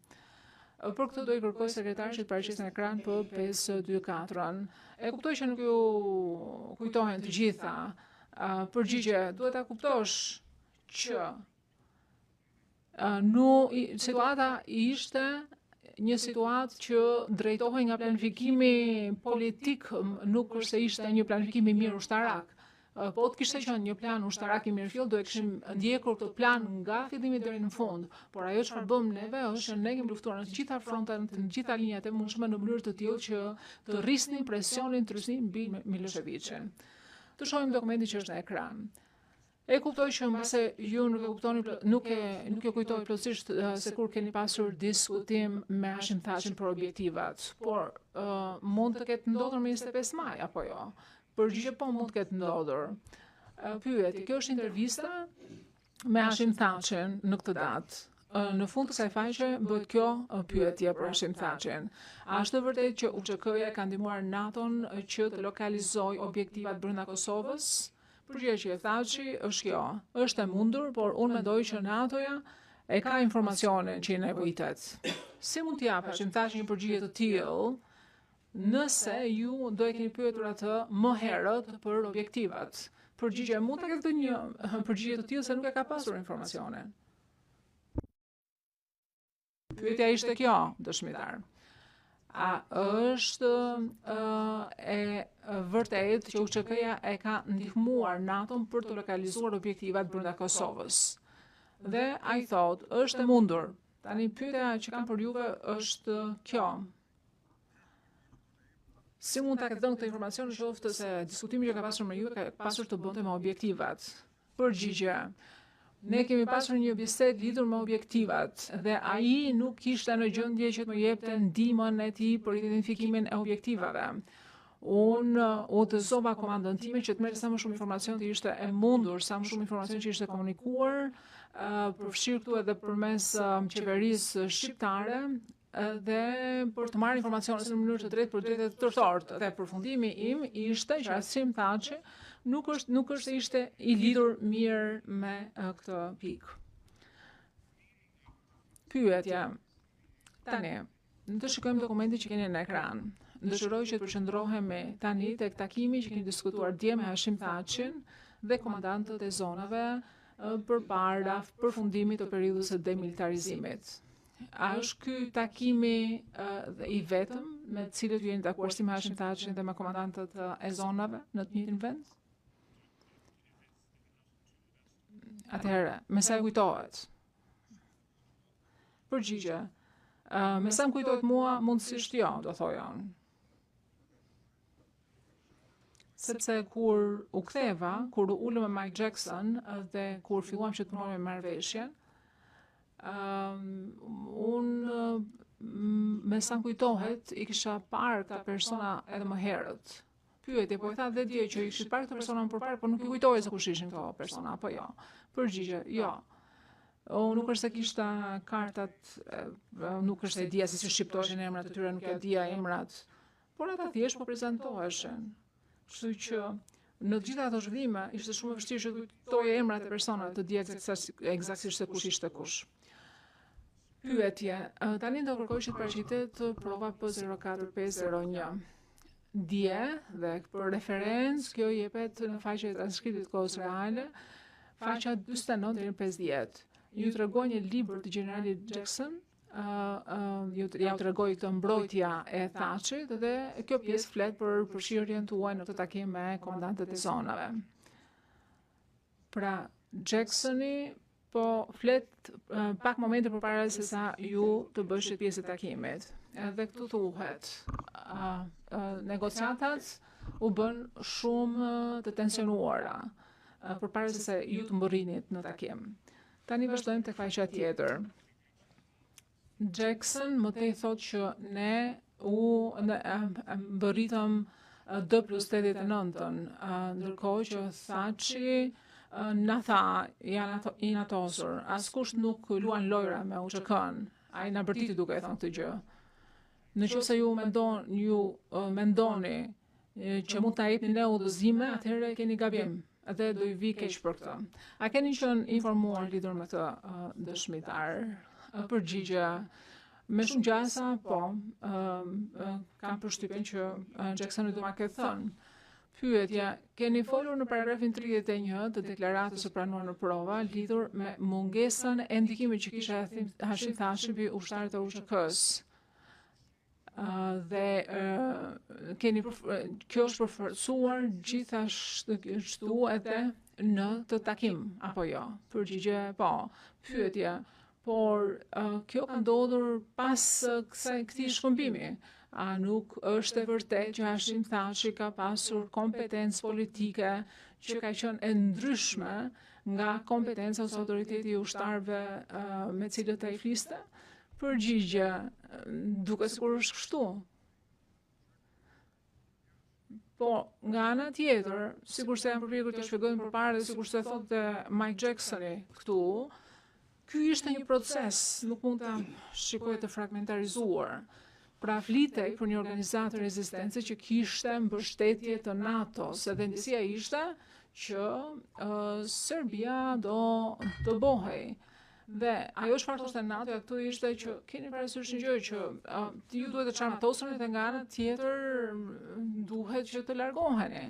Për këtë do i kërkoj sekretarit që të paraqesë në ekran për 524-ën. E kuptoj që nuk ju kujtohen të gjitha. Përgjigje, duhet ta kuptosh që situata ishte një situatë që drejtohej nga planifikimi politik, nuk është se ishte një planifikim i mirë ushtarak. Po të kishte qenë një plan ushtarak i mirëfill, do e kishim ndjekur këtë plan nga fillimi deri në fund. Por ajo çfarë bëm neve është që ne kemi luftuar në të gjitha frontet, në të gjitha linjat e mundshme në mënyrë të tillë që të rrisnin presionin mbi Miloševićin. Të shohim dokumentin që është në ekran. E kuptoj që mbase ju nuk e kuptoni, nuk e kujtoj plotësisht se kur keni pasur diskutim me Hashim Thaqin për objektivat, por mund të ketë ndodhur me 25 maj apo jo? Përgjigje po mund të ketë ndodhur. Pyetje, kjo është intervista me Hashim Thaqin në këtë datë. Në fund të kësaj faqe bëhet kjo pyetje për Hashim Thaqin. A është vërtet që UÇK-ja ka ndihmuar NATO-n që të lokalizojë objektivat brenda Kosovës? Përgjigjja e Thaçi është kjo. Është e mundur, por unë mendoj që NATO-ja e ka informacionin që i nevojitet. Si mund të jap Hashim Thaçi një përgjigje të tillë nëse ju do e keni pyetur atë më herët për objektivat? Përgjigja mund të ketë një përgjigje të tillë se nuk e ka pasur informacionin. Pyetja ishte kjo, dëshmitar. A është e vërtet që UÇK-ja e ka ndihmuar NATO-n për të lokalizuar objektivat brenda Kosovës? Dhe ai thotë, është e mundur. Tani pyetja që kam për juve është kjo. Si mund ta ketë dhënë këtë informacion në qoftë se diskutimi që ka pasur me ju ka pasur të bënte me objektivat? Përgjigje. Ne kemi pasur një bisedë lidhur me objektivat dhe ai nuk ishte në gjendje që të më jepte ndihmën e tij për identifikimin e objektivave. Unë udhëzova komandën time që të merrte sa më shumë informacion që ishte e mundur, sa më shumë informacion që ishte komunikuar, përfshirë këtu edhe përmes qeverisë shqiptare, dhe për të marrë informacionet në mënyrë të drejtë për drejtat të tërtortë. Dhe përfundimi im ishte që Hashim Thaçi nuk është se ishte i lidhur mirë me këtë pikë. Pyetja. Tani, në të shikojmë dokumentin që keni në ekran. Dëshiroj që të përqendrohemi tani tek takimi që keni diskutuar dje me Hashim Thaqin dhe komandantët e zonave përpara përfundimit të periudhës së demilitarizimit. A është ky takimi i vetëm me të cilët ju jeni takuar si me Hashim Thaqin dhe me komandantët e zonave në të njëjtin vend? Atëherë, me sa e kujtohet? Përgjigje. Me sa më kujtohet mua, mundësisht jo, do thoja unë. Sepse kur u ktheva, kur u ulëm me Mike Jackson dhe kur filluam që të punojmë me marrëveshjen, Me sa kujtohet, i kisha parë këta persona edhe më herët. Pyetje, po e tha dhe dje që i kishit parë këta persona më përpara, por nuk i kujtohej se kush ishin këto persona, apo jo. Përgjigje, jo. Nuk është se kishta kartat, nuk është se dija se si shqiptoheshin emrat e tyre, nuk e dija emrat, por ata thjesht po prezantoheshin. Kështu që në të gjitha ato zhvillime ishte shumë e vështirë që të kujtoje emrat e personave, të di eksaktësisht se kush ishte kush. Pyetje, tani do kërkoj që të paraqitet prova P04501. Dje dhe për referencë kjo jepet në faqe e transkriptit kohës reale, faqja 49 deri në 50. Ju tregoj një libër të generalit Jackson, ja u tregoj këtë mbrojtja e Thatchit dhe kjo pjesë flet për përfshirjen tuaj në këtë takim me komandantët e zonave. Pra, Jacksoni po flet pak momente përpara se sa ju të bëshit pjesë e takimit. Edhe këtu thuhet, negociatat u bën shumë të tensionuara përpara se sa ju të mbërrinit në takim. Tani vazhdojmë tek faqja tjetër. Jackson më tej thot që ne mbërritëm D+89, ndërkohë që Thatchi na tha janë inatosur, askush nuk luan lojra me UÇK-n, ai na bërtiti duke e thënë këtë gjë. Nëse ju mendoni që mund ta jepni ne udhëzime, atëherë keni gabim. Edhe do i vi keq për këtë. A keni qenë informuar lidhur me këtë dëshmitar? Përgjigje, me shumë gjasa, po, kam përshtypjen që Jacksoni do ma ketë thënë. Pyetja, keni folur në paragrafin 31 të deklaratës së pranuar në prova lidhur me mungesën e ndikimit që kishte Hashim Thaçi mbi ushtarët e UÇK-s. Kjo është përforcuar gjithashtu edhe në të takim, apo jo? Përgjigje, po. Pyetje, por kjo ka ndodhur pas këtij shkëmbimi. A nuk është e vërtet që Hashim Thaçi ka pasur kompetencë politike që ka qenë e ndryshme nga kompetenca ose autoriteti i ushtarëve me cilët ai fliste? Përgjigje, duke sikur është kështu. Po, nga ana tjetër, sikur se janë përpjekur të shpjegojnë përpara dhe sikur se thotë Mike Jacksoni këtu, ky ishte një proces, nuk mund ta shikoj të fragmentarizuar. Pra flitej për një organizatë rezistence që kishte mbështetje të NATO-s, edhe ndjesia ishte që Serbia do të bëhej. Dhe ajo çfarë thoshte NATO këtu ishte që keni parasysh një gjë që ju duhet të çarmëtoseni dhe nga ana tjetër duhet që të largoheni.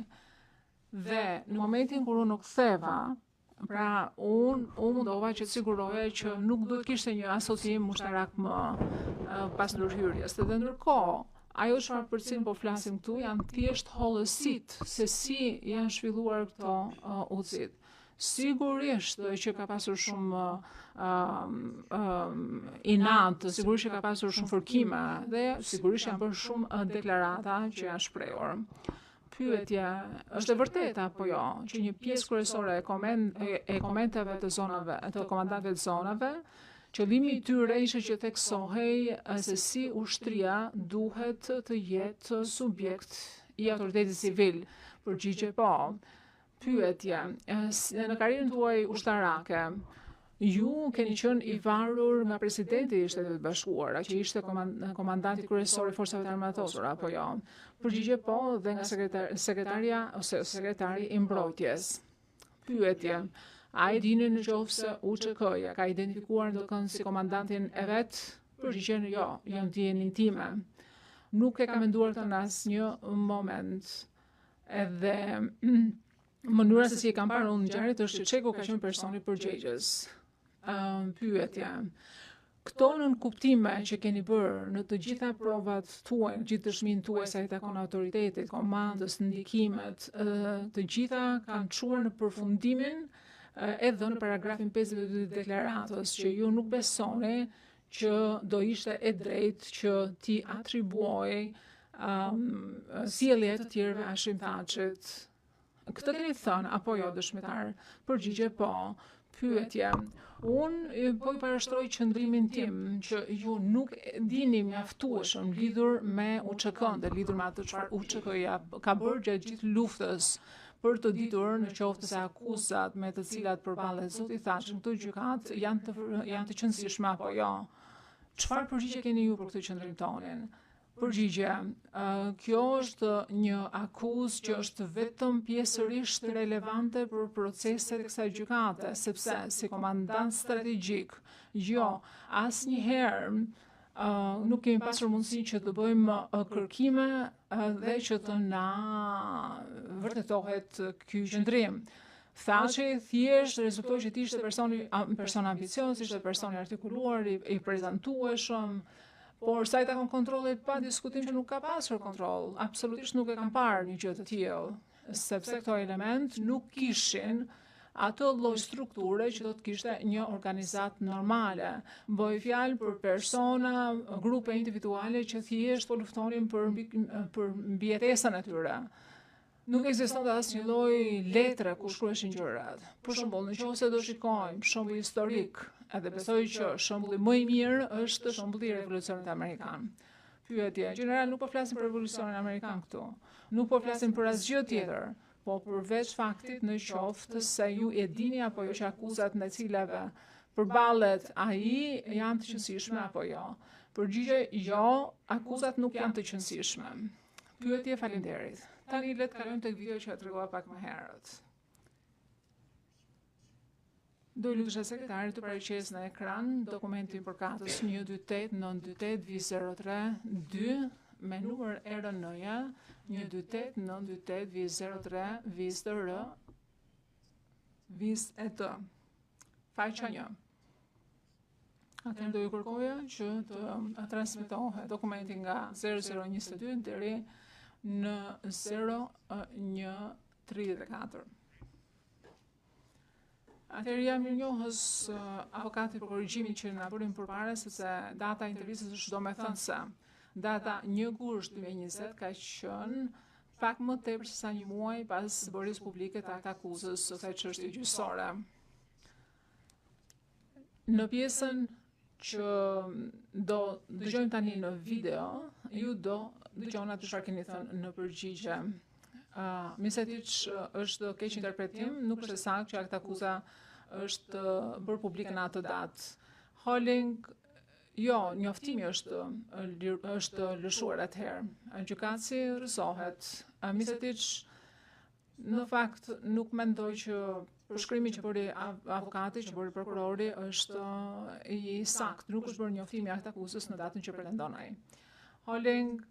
Dhe në momentin kur unë u ktheva, pra unë mundova që të siguroja që nuk duhet kishte një asocim ushtarak më pas ndërhyrjes. Dhe ndërkohë, ajo çfarë për cilën po flasim këtu janë thjesht hollësit se si janë zhvilluar këto udhëzit. Sigurisht që ka pasur shumë inat, sigurisht që ka pasur shumë fërkime dhe sigurisht janë bërë shumë deklarata që janë shprehur. Pyetja, është e vërtetë apo jo që një pjesë kryesore e komenteve të zonave, të komandantëve të zonave, qëllimi i tyre ishte që theksohej se si ushtria duhet të jetë subjekt i autoritetit civil. Përgjigje po. Pyetje, në karrierën tuaj ushtarake, ju keni qenë i varur nga presidenti i Shtetit Bashkuara, që ishte komandanti kryesor i forcave të armatosura, apo jo? Përgjigje po, dhe nga sekretarja ose sekretari i mbrojtjes. Pyetje, a i dini në qoftë se UÇK-ja ka identifikuar ndonjë si komandantin e vet? Përgjigjen jo, janë ndjenjë intime. Nuk e ka menduar këtë në asnjë moment. Edhe mënyra se si e kam parë unë ngjarjet është që Çeku ka qenë personi përgjegjës. Pyetja. Këto nënkuptime që keni bërë në të gjitha provat tuaj, në gjithë dëshminë tuaj sa i takon autoritetit, komandës, ndikimet, të gjitha kanë çuar në përfundimin edhe në paragrafin 52 të deklaratës që ju nuk besoni që do ishte e drejtë që ti atribuoj sjellje të tjerëve Hashim Thaçit. Këtë keni thënë, apo jo dëshmitar? Përgjigje po. Pyetje. Unë po i parashtroj qëndrimin tim që ju nuk dini mjaftueshëm lidhur me UÇK-n dhe lidhur me atë çfarë UÇK-ja ka bërë gjatë gjithë luftës për të ditur në qoftë se akuzat me të cilat përballet zoti Thaçi në këtë gjykat janë të qëndrueshme apo jo. Çfarë përgjigje keni ju për këtë qëndrim tonin? Përgjigje, kjo është një akuzë që është vetëm pjesërisht relevante për proceset e kësaj gjykate, sepse si komandant strategjik, jo, asnjëherë nuk kemi pasur mundësinë që të bëjmë kërkime dhe që të na vërtetohet ky qëndrim. Thaçi thjesht rezultoi që ishte person ambicioz, ishte person i artikuluar, i prezantueshëm, por sa i takon kontrollit, pa diskutim që nuk ka pasur kontroll. Absolutisht nuk e kam parë një gjë të tillë, sepse këto element nuk kishin atë lloj strukture që do të kishte një organizat normale. Bëj fjalë për persona, grupe individuale që thjesht po luftonin për mbijetesën e tyre. Nuk ekzistonte asnjë lloj letre ku shkruheshin gjërat. Për shembull, nëse do shikojmë shembull historik, edhe besoj që shembulli më i mirë është shembulli i revolucionit amerikan. Pyetje, në general nuk po flasim për revolucionin amerikan këtu. Nuk po flasim për asgjë tjetër, po përveç faktit në qoftë se ju e dini apo jo që akuzat në cilave përballet ai janë të qëndrueshme apo jo. Përgjigje jo, akuzat nuk janë të qëndrueshme. Pyetje, faleminderit. Tani le të kalojmë tek video që tregova pak më herët. Do i lutesha sekretarit të paraqes në ekran dokumentin përkatës 128-928-03-2 me numër RN-ja 128-928-03-VIS-R VIS-ET. Faqja 1. Atëherë do ju kërkoja që të transmetohet dokumenti nga 0022 deri në 0134. Atëherë jam mirënjohës avokatit për korrigjimin që na bërin përpara, sepse data e intervistës është domethënëse. Data 1 gusht 2020 ka qenë pak më tepër se sa një muaj pas bërjes publike të akuzës së kësaj çështje gjyqësore. Në pjesën që do dëgjojmë tani në video, ju do dëgjoni atë çfarë keni thënë në përgjigje. Misetiç është keq interpretim, nuk është saktë që akta-akuza është bërë publike në atë datë. Holding, jo, njoftimi është lëshuar atëherë. Gjykatësi rrëzohet. Misetiç në fakt nuk mendoj që përshkrimi që bëri avokati, që bëri prokurori është i saktë. Nuk është bërë njoftimi i akta-akuzës në datën që pretendon ai. Holding,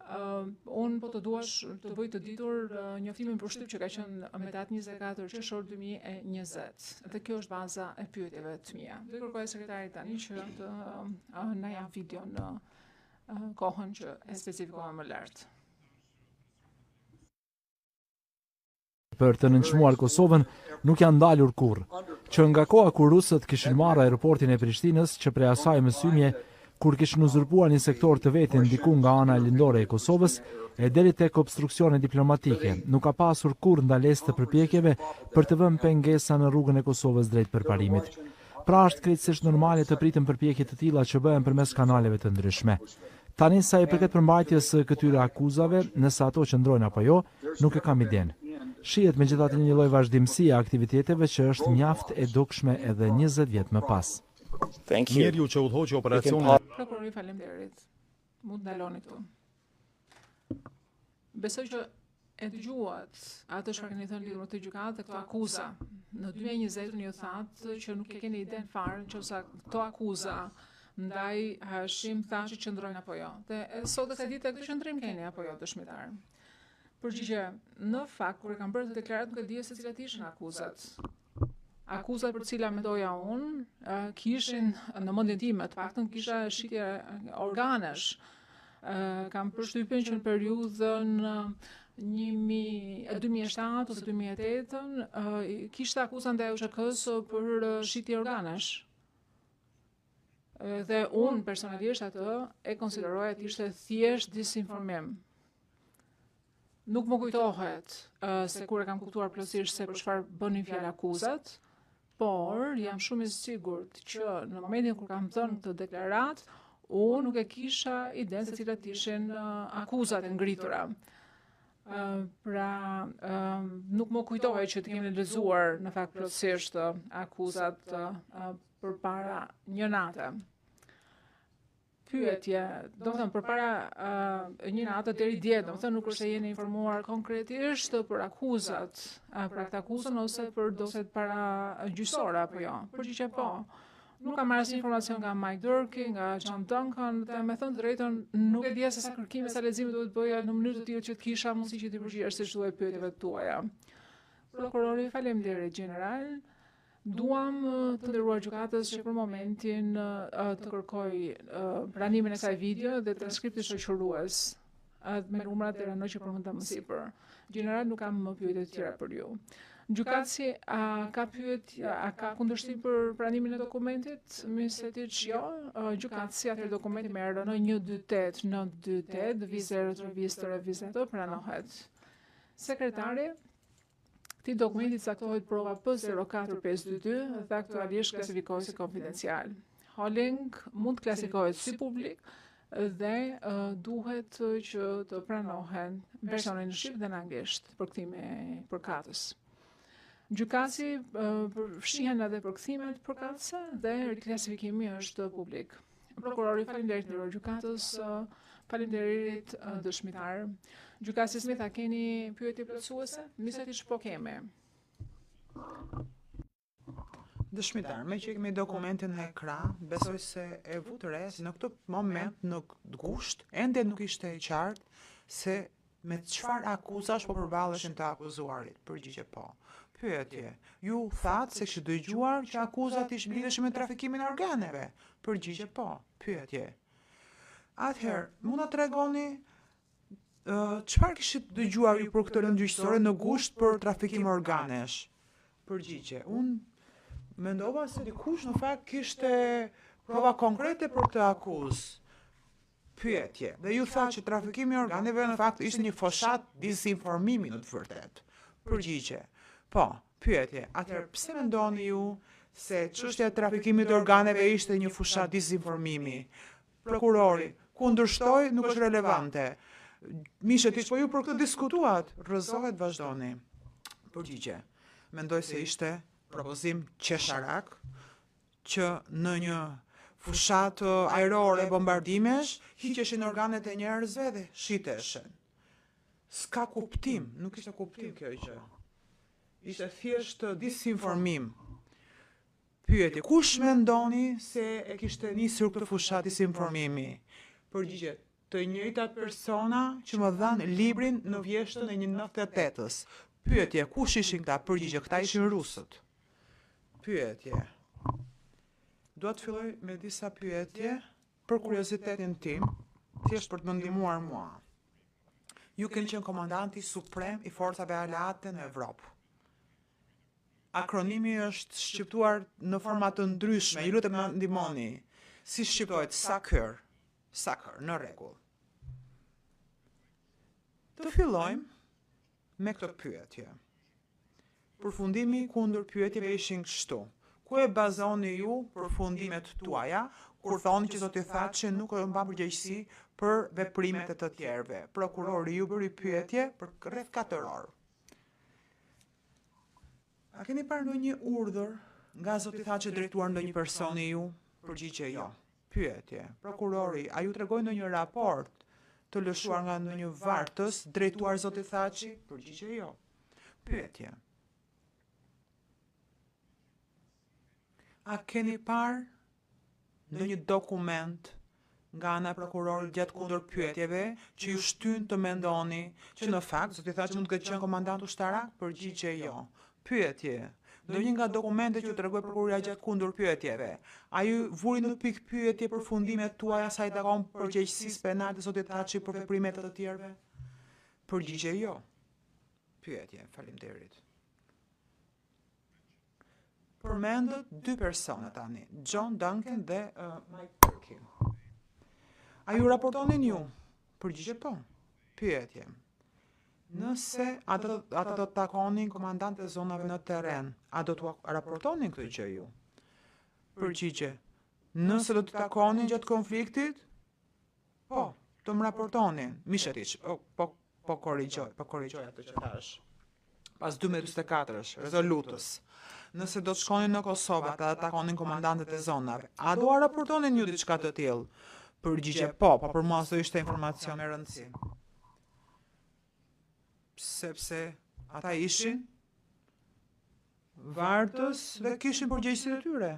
unë po të duash të bëj të ditur njoftimin për shtyp që ka qenë me datë 24 qershor 2020. Dhe kjo është baza e pyetjeve të mia. Do kërkoj sekretarit tani që të na jap video në kohën që e specifikova më lart. Për të nënçmuar Kosovën nuk janë ndalur kurrë, që nga koha kur rusët kishin marrë aeroportin e Prishtinës, që prej asaj mësymje kur kishin uzurpuar një sektor të vetin diku nga ana lindore e Kosovës, e deri tek obstruksione diplomatike, nuk ka pasur kurrë ndalesë të përpjekjeve për të vënë pengesa në rrugën e Kosovës drejt përparimit. Pra është krejtësisht normale të pritën përpjekje të tilla që bëhen përmes kanaleve të ndryshme. Tani sa i përket përmbajtjes së këtyre akuzave, nëse ato qëndrojnë apo jo, nuk e kam iden. Shihet megjithatë një lloj vazhdimësie e aktiviteteve që është mjaft e dukshme edhe 20 vjet më pas. Njeriu që udhëhoqi operacionin. Prokurori, faleminderit. Mund ndaloni këtu. Besoj që e dëgjuat atë çfarë keni thënë lidhur me këtë gjykatë, këto akuza. Në 2020 ju thatë që nuk e keni iden fare nëse këto akuza ndaj Hashim Thaçi qëndrojnë apo jo. Dhe sot e ka ditë këtë qëndrim keni apo jo dëshmitar. Përgjigje, në fakt kur e kam bërë të deklaratë nuk e dija se cilat ishin akuzat. Akuzat për cila mendoja unë kishin në mendjen time, të paktën kisha shitje organesh. Kam përshtypjen që në periudhën 2007 ose 2008 kishte akuzën ndaj UÇK-s për shitje organesh. Dhe unë personalisht atë e konsideroja të ishte thjesht disinformim. Nuk më kujtohet se kur e kam kuptuar plotësisht se për çfarë bënin fjalë akuzat, por jam shumë i sigurt që në momentin kur kam thënë këtë deklaratë, unë nuk e kisha idenë se cilat ishin akuzat e ngritura. Nuk më kujtohej që të kemi lexuar në fakt plotësisht akuzat përpara një nate. Pyetje, do të thënë përpara një nate deri dje, do të thënë nuk është se jeni informuar konkretisht për akuzat, për këtë akuzën ose për doset para gjyqësore apo jo. Përgjigje po. Nuk kam marrë informacion nga Mike Durkee, nga John Duncan, dhe me thënë drejtën nuk e di se sa kërkime, sa lexime duhet bëja në mënyrë të tillë që të kisha mundësi që të përgjigjesh se çdo pyetjeve tuaja. Prokurori, faleminderit gjeneral. Duam të nderuar gjykatës që për momentin të kërkoj pranimin e kësaj video dhe transkripti shoqërues me numrat e rënë që përmendëm më sipër. Gjeneral, nuk kam më pyetje të tjera për ju. Gjykatësi ka kundërshtim për pranimin e dokumentit? Ministretiç jo. Gjykatësi atë dokumenti me RN 128 928 vizë pranohet. Sekretari, këtij dokumenti caktohet prova P04522 dhe aktualisht klasifikohet si konfidencial. Holding mund të klasifikohet si publik dhe duhet që të pranohen versione në shqip dhe në anglisht për kthime përkatës. Gjykatësi fshihen edhe përkthimet përkatëse dhe riklasifikimi është publik. Prokurori, faleminderit ndëror gjykatës, faleminderit dëshmitar. Gjykatësi Smith, a keni pyetje plotësuese? Ministretiç po kemi. Dëshmitar, me që kemi dokumentin në ekran, besoj se e vutë re se në këtë moment në gusht ende nuk ishte i qartë se me çfarë akuzash po përballeshin të akuzuarit. Përgjigje po. Pyetje, ju thatë se kishte dëgjuar që akuzat ishin lidheshme me trafikimin e organeve. Përgjigje po. Pyetje. Atëherë, mund ta tregoni çfarë kishit dëgjuar ju për këtë lëndë gjyqësore në gusht për trafikim organesh? Përgjigje. Unë mendova se dikush në fakt kishte prova konkrete për këtë akuzë. Pyetje. Dhe ju tha që trafikimi i organeve në fakt ishte një foshat disinformimi në të vërtetë. Përgjigje. Po, pyetje. Atëherë pse mendoni ju se çështja e trafikimit të organeve ishte një fushat disinformimi? Prokurori, kundërshtoj, nuk është relevante. Mishetiç, po ju për këtë diskutuat, rrëzohet, vazhdoni. Përgjigje. Mendoj se ishte propozim qesharak që në një fushat ajrore bombardimesh hiqeshin organet e njerëzve dhe shiteshin. S'ka kuptim, nuk ishte kuptim kjo gjë. Ishte thjesht disinformim. Pyetje, kush mendoni se e kishte nisur këtë fushat disinformimi? Përgjigje, të njëjtat persona që më dhanë librin në vjeshtën e 198-ës. Pyetje, kush ishin këta? Përgjigje, këta ishin rusët. Pyetje. Do të filloj me disa pyetje për kuriozitetin tim, thjesht për të më ndihmuar mua. Ju keni qenë komandanti suprem i forcave aleate në Evropë. Akronimi është shqiptuar në forma të ndryshme, ju lutem na ndihmoni. Si shqiptohet SACEUR? SACEUR, në rregull. Të fillojmë me këtë pyetje. Përfundimi kundër pyetjeve ishin kështu. Ku e bazoni ju përfundimet tuaja, kur thoni që zoti Thaçi nuk e mban përgjegjësi për veprimet e të tjerëve? Prokurori ju bëri pyetje për rreth 4 orë. A keni parë ndonjë urdhër nga zoti Thaçi drejtuar ndonjë personi ju? Përgjigje jo. Pyetje. Prokurori, a ju tregoi ndonjë raport të lëshuar nga ndonjë vartës drejtuar zotit Thaçi? Përgjigje jo. Pyetje. A keni parë ndonjë dokument nga ana e prokurorit gjatë kundër pyetjeve që ju shtyn të mendoni që në fakt zoti Thaçi mund të ketë qenë komandant ushtarak? Përgjigje jo. Pyetje. Ndonjë nga dokumentet që tregoi prokuroria gjatë kundër pyetjeve, a ju vuri në pikë pyetje përfundimet tuaja sa i takon përgjegjësisë penale të zotit Thaçi për veprimet e të tjerëve? Përgjigje jo. Pyetje, faleminderit. Përmendët 2 persona tani, John Duncan dhe Mike Durkee. A ju raportonin ju? Përgjigje po. Pyetje. Nëse ata do të takonin komandantët e zonave në terren, a do t'u raportonin këtë gjë ju? Përgjigje. Nëse do të takonin gjatë konfliktit, po, do më raportonin. Mishetiç, po korrigjoj atë që thash. Pas 2024-sh, rezolutës. Nëse do të shkonin në Kosovë, ata do takonin komandantët e zonave, a do raportonin ju diçka të tillë? Përgjigje, po, për mua do ishte informacion e rëndësi. Sepse ata ishin vartës dhe kishin përgjegjësitë e tyre.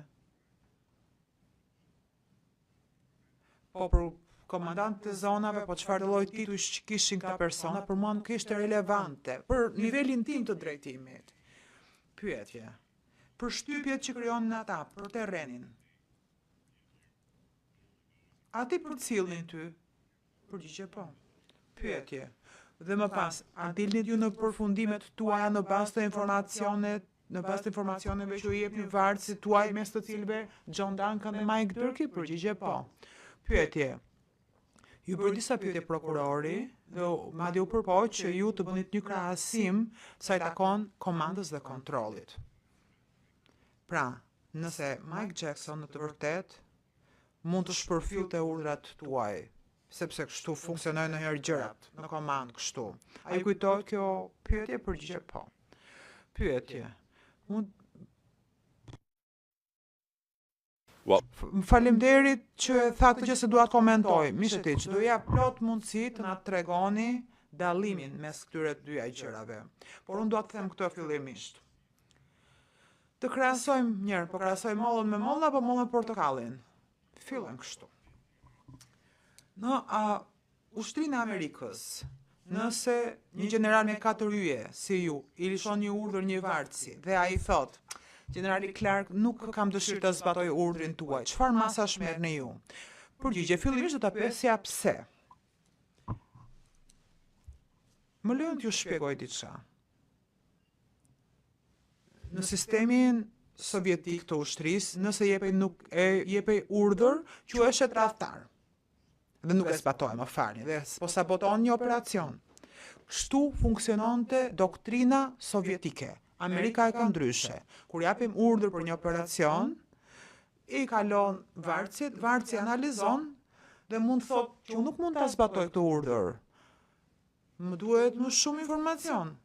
Po për komandantët e zonave, po çfarë lloj titull kishin këta persona, për mua nuk ishte relevante për nivelin tim të drejtimit. Pyetje. Për shtypjet që krijonin ata për terrenin. A ti përcjellnin ty? Përgjigje po. Pyetje. Dhe më pas, a dilnit ju në përfundimet tuaja në bazë të informacioneve që u jepni varësit tuaj mes të cilëve John Duncan dhe Mike Durkee? Përgjigje po. Pyetje. Ju bërë disa pyetje prokurori dhe madje u përpoj që ju të bënit një krahasim sa i takon komandës dhe kontrollit. Pra, nëse Mike Jackson në të vërtet mund të shpërfillte urdhrat tuaj, sepse kështu funksionojnë ndonjëherë gjërat në komandë kështu. A ju kujtohet kjo pyetje? Përgjigje po. Pyetje. Faleminderit që e thatë gjë se dua të komentoj. Mishetiç, do jap plot mundësi të na tregoni dallimin mes këtyre dyja gjërave. Por unë dua të them këtë fillimisht. Të krahasojmë njërë, po krahasojmë mollën me mollën apo mollën me portokallin? Fillojmë kështu. Në Ushtrinë e Amerikës, nëse një general me 4 yje, si ju, i lishon një urdhër një vartësi, dhe ai thot, generali Clark, nuk kam dëshirë të zbatoj urdhrin tuaj, çfarë masash merrni ju? Përgjigje, fillimisht do ta pyesja pse. Më lejon t'ju shpjegoj diçka. Në sistemin sovjetik të ushtrisë, nëse jepej urdhër, quheshet tradhtar. Dhe nuk e zbatoj, më falni, dhe po saboton një operacion. Kështu funksiononte doktrina sovjetike. Amerika e ka ndryshe. Kur japim urdhër për një operacion, i kalon vartësit, vartësi analizon dhe mund thotë që nuk mund ta zbatoj këtë urdhër. Më duhet më shumë informacion.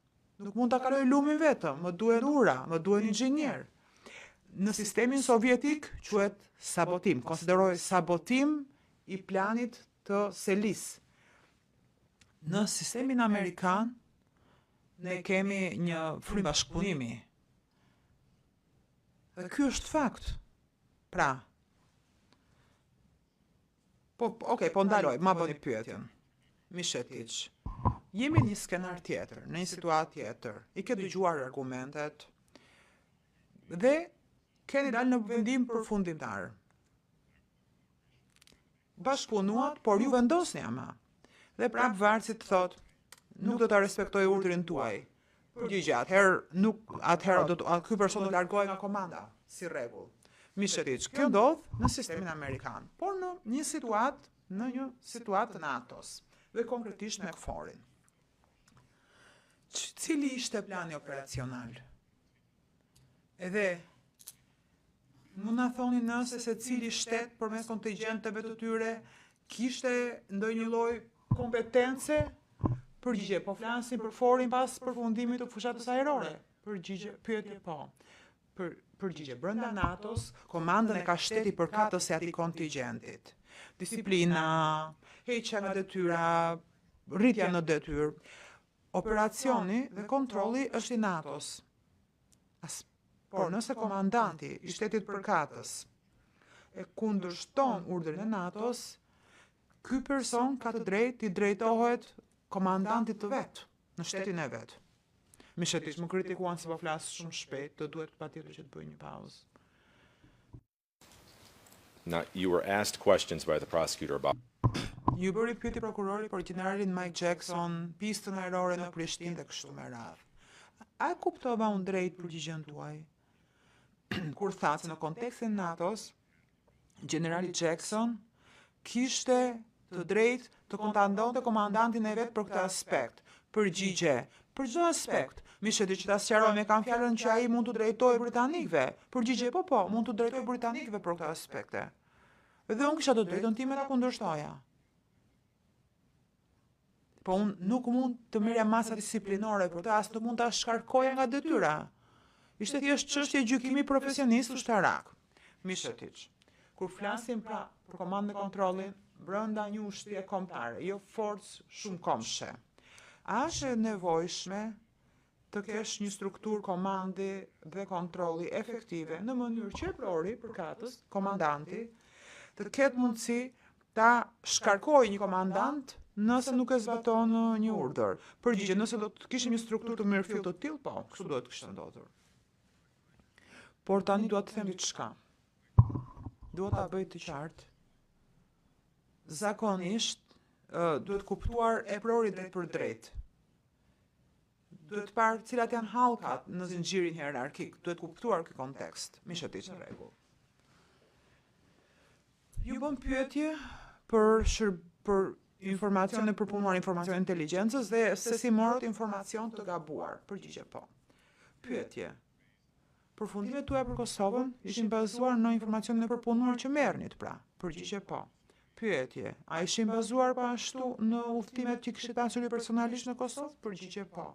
Nuk mund ta kaloj lumin vetëm, më duhet ura, më duhet inxhinier. Në sistemin sovjetik quhet sabotim, konsideroj sabotim i planit të selis. Në sistemin amerikan, ne kemi një frymë bashkëpunimi. Dhe ky është fakt. Pra, po ndaloj, ma bëni pyetjen. Mishetiç, jemi një skenar tjetër, në një situatë tjetër, i ke dëgjuar argumentet, dhe keni dalë në vendim përfundimtar. Bashkëpunuat, por ju vendosni ama. Dhe prap vartësit thot, nuk do ta respektoj urdhrin tuaj. Përgjigje, atëherë ky person do të largohej nga komanda, si rregull. Mishetiç, kjo ndodh në sistemin amerikan, por në një situatë të NATO-s, dhe konkretisht me KFOR-in. Cili ishte plani operacional? Edhe mund na thoni nëse se cili shtet përmes kontingjenteve të tyre kishte ndonjë lloj kompetence? Përgjigje, po flasin për KFOR-in pas përfundimit të fushatës ajrore? Përgjigje, pyetje po. Përgjigje, brenda NATO-s, komandën e ka shteti përkatëse atij kontingjentit. Disiplina, heqja nga detyra, rritja në detyrë. Operacioni dhe kontrolli është i NATO-s. Por nëse komandanti i shtetit përkatës e kundërshton urdhrin e NATO-s, ky person ka të drejtë i drejtohet komandantit të vet, në shtetin e vet. Mishetiç, më kritikuan se po flas shumë shpejt, do duhet patjetër që të bëj një pauzë. Now, you were asked questions by the prosecutor about Ju bëri pyetje prokurori për generalin Mike Jackson, pistën ajrore në Prishtinë dhe kështu me radhë. A kuptova unë drejt përgjigjen tuaj? Kur thatë se në kontekstin NATO-s, generali Jackson kishte të drejtë të kontandonte komandantin e vet për këtë aspekt. Përgjigje, për çdo aspekt. Misheti që ta sqarojmë kanë fjalën që ai mund të drejtojë britanikëve. Përgjigje, po, mund të drejtojë britanikëve për këto aspekte. Dhe unë kisha të drejtën time ta kundërshtoja. Po unë nuk mund të merja masa disiplinore për të, as nuk mund ta shkarkoja nga detyra. Ishte thjesht çështje gjykimi profesionist ushtarak. Mishetiç. Kur flasim pra për komandën e kontrollit brenda një ushtrie kombëtare, jo forcë shumë kombëshe. A është e nevojshme të kesh një strukturë komandi dhe kontrolli efektive në mënyrë që eprori përkatës komandanti të ketë mundësi ta shkarkojë një komandant nëse nuk e zbaton një urdhër. Përgjigje, nëse do të kishim një strukturë të mirëfillt të tillë, po, kështu duhet të kishte ndodhur. Por tani dua të them diçka. Dua ta bëj të qartë. Zakonisht duhet kuptuar eprori drejt për drejt. Duhet parë cilat janë hallkat në zinxhirin hierarkik. Duhet kuptuar ky kontekst. Mishetiç, në rregull. Ju bën pyetje për informacione përpunuar informacion inteligjencës dhe se si morët informacion të gabuar. Përgjigje, po. Pyetje. Përfundimet tuaja për Kosovën ishin bazuar në informacionin e përpunuar që merrnit, pra. Përgjigje, po. Pyetje. A ishin bazuar po ashtu në udhëtimet që kishit pasur personalisht në Kosovë? Përgjigje, po.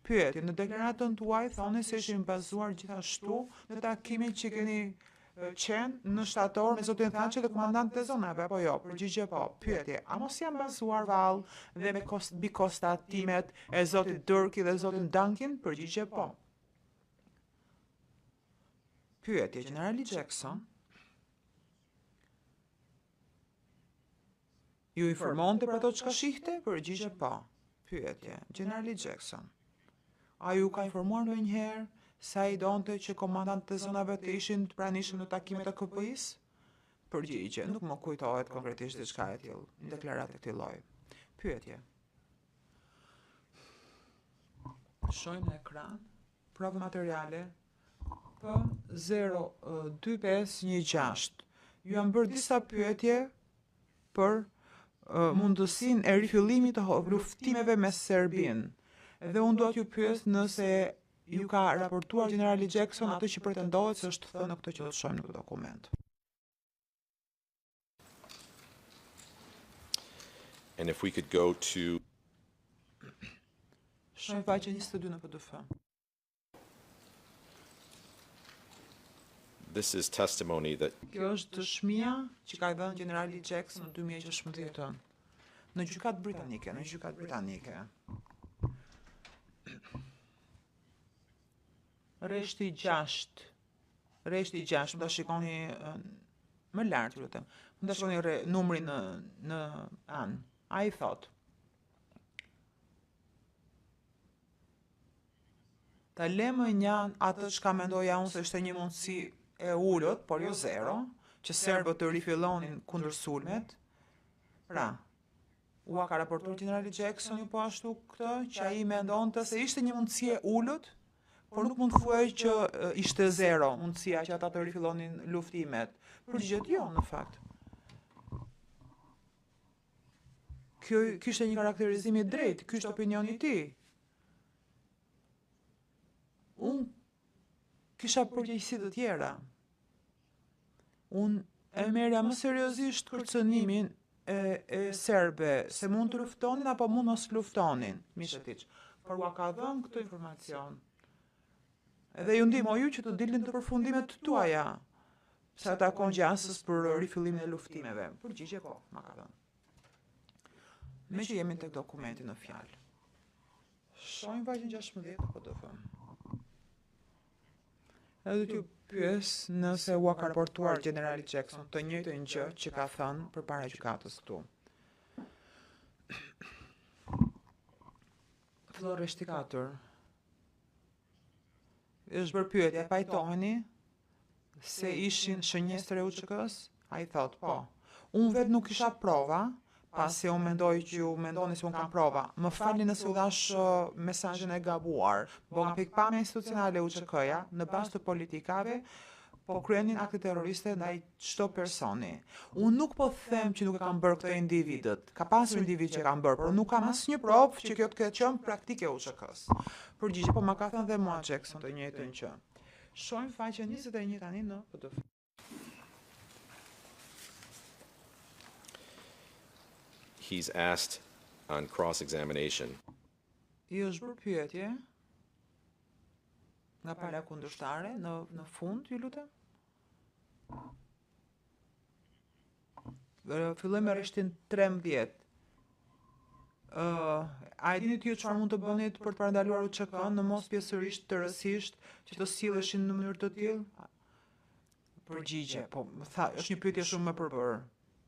Pyetje. Në deklaratën tuaj thoni se ishin bazuar gjithashtu në takimin që keni qenë në shtator me zotin Thaçi dhe komandantët e zonave, apo jo? Përgjigje, po. Pyetje. A mos janë bazuar vallë dhe me mbi konstatimet e zotit Dërki dhe zotin Duncan? Përgjigje, po. Pyetje, generali Jackson ju informonte për ato çka shihte? Përgjigje, po. Pyetje, generali Jackson, a ju ka informuar ndonjëherë sa i donte që komandantët e zonave të ishin të pranishëm në takimet e KPI-s? Përgjigje, nuk më kujtohet konkretisht diçka e tillë, në deklaratë të këtij lloji. Pyetje. Shohim në ekran provë materiale P02516. Ju janë bërë disa pyetje për mundësinë e rifillimit të luftimeve me Serbinë. Dhe unë do t'ju pyes nëse ju ka raportuar generali Jackson atë që pretendohet se është thënë në këtë që do të shohim në këtë dokument. And if we could go to Shohim faqe 22 në PDF. this is testimony that Kjo është dëshmia që ka dhënë generali Jackson në 2016 në gjykatë britanike, Rreshti 6. Rreshti 6, më ta shikoni më lart, lutem. Më ta shikoni numrin në an. Ai thot: ta lëmë një atë çka mendoja unë se ishte një mundësi e ulët, por jo zero, që serbët të rifillonin kundër sulmet. Pra, ua ka raportuar generali Jackson po ashtu këtë, që ai mendonte se ishte një mundësi e ulët, por nuk mund të thuaj që ishte zero mundësia që ata të rifillonin luftimet. Përgjigjet jo, në fakt. Kjo kishte një karakterizim i drejtë, ky është opinioni i tij. Unë kisha përgjegjësi të tjera. Unë e merja më seriozisht kërcënimin e serbe, se mund të luftonin apo mund mos luftonin, Mishetiç. Por ua ka dhënë këtë informacion. Edhe ju ndihmoj ju që të dilnin të përfundimet tuaja, sa ata kanë gjasës për rifillimin e luftimeve. Përgjigje po, ma ka dhënë. Me që jemi tek dokumenti në fjalë. Shohim faqen 16 apo do them. Edhe t'ju pyes nëse ua ka raportuar generali Jackson të njëjtën gjë që ka thënë përpara gjykatës këtu. Fillon rreshti 4. Është bërë pyetje, pajtoheni se ishin shënjestër e UÇK-s? Ai thot, po. Unë vetë nuk kisha prova, pasi unë mendoj që ju mendoni se unë kam prova. Më falni nëse u dhash mesazhin e gabuar. Bo nga pikpamja institucionale UÇK-ja, në bazë të politikave, po kryenin akte terroriste ndaj çdo personi. Unë nuk po them që nuk e kanë bërë këto individët. Ka pasur individ që e kanë bërë, por nuk kam asnjë provë që kjo të ketë qenë praktike UÇK-s. Përgjigje, po ma ka thënë dhe mua Jackson të njëjtën që. Shohim faqe 21 tani në PDF. He's asked on cross-examination. I është bërë pyetje nga pala kundërshtare në fund, ju lutem. Filloj me rreshtin 13. A e dini ju çfarë mund të bënit për të parandaluar UÇK-n në mos pjesërisht të rësisht që të silleshin në mënyrë të tillë? Përgjigje, po më tha, është një pyetje shumë më përbërë.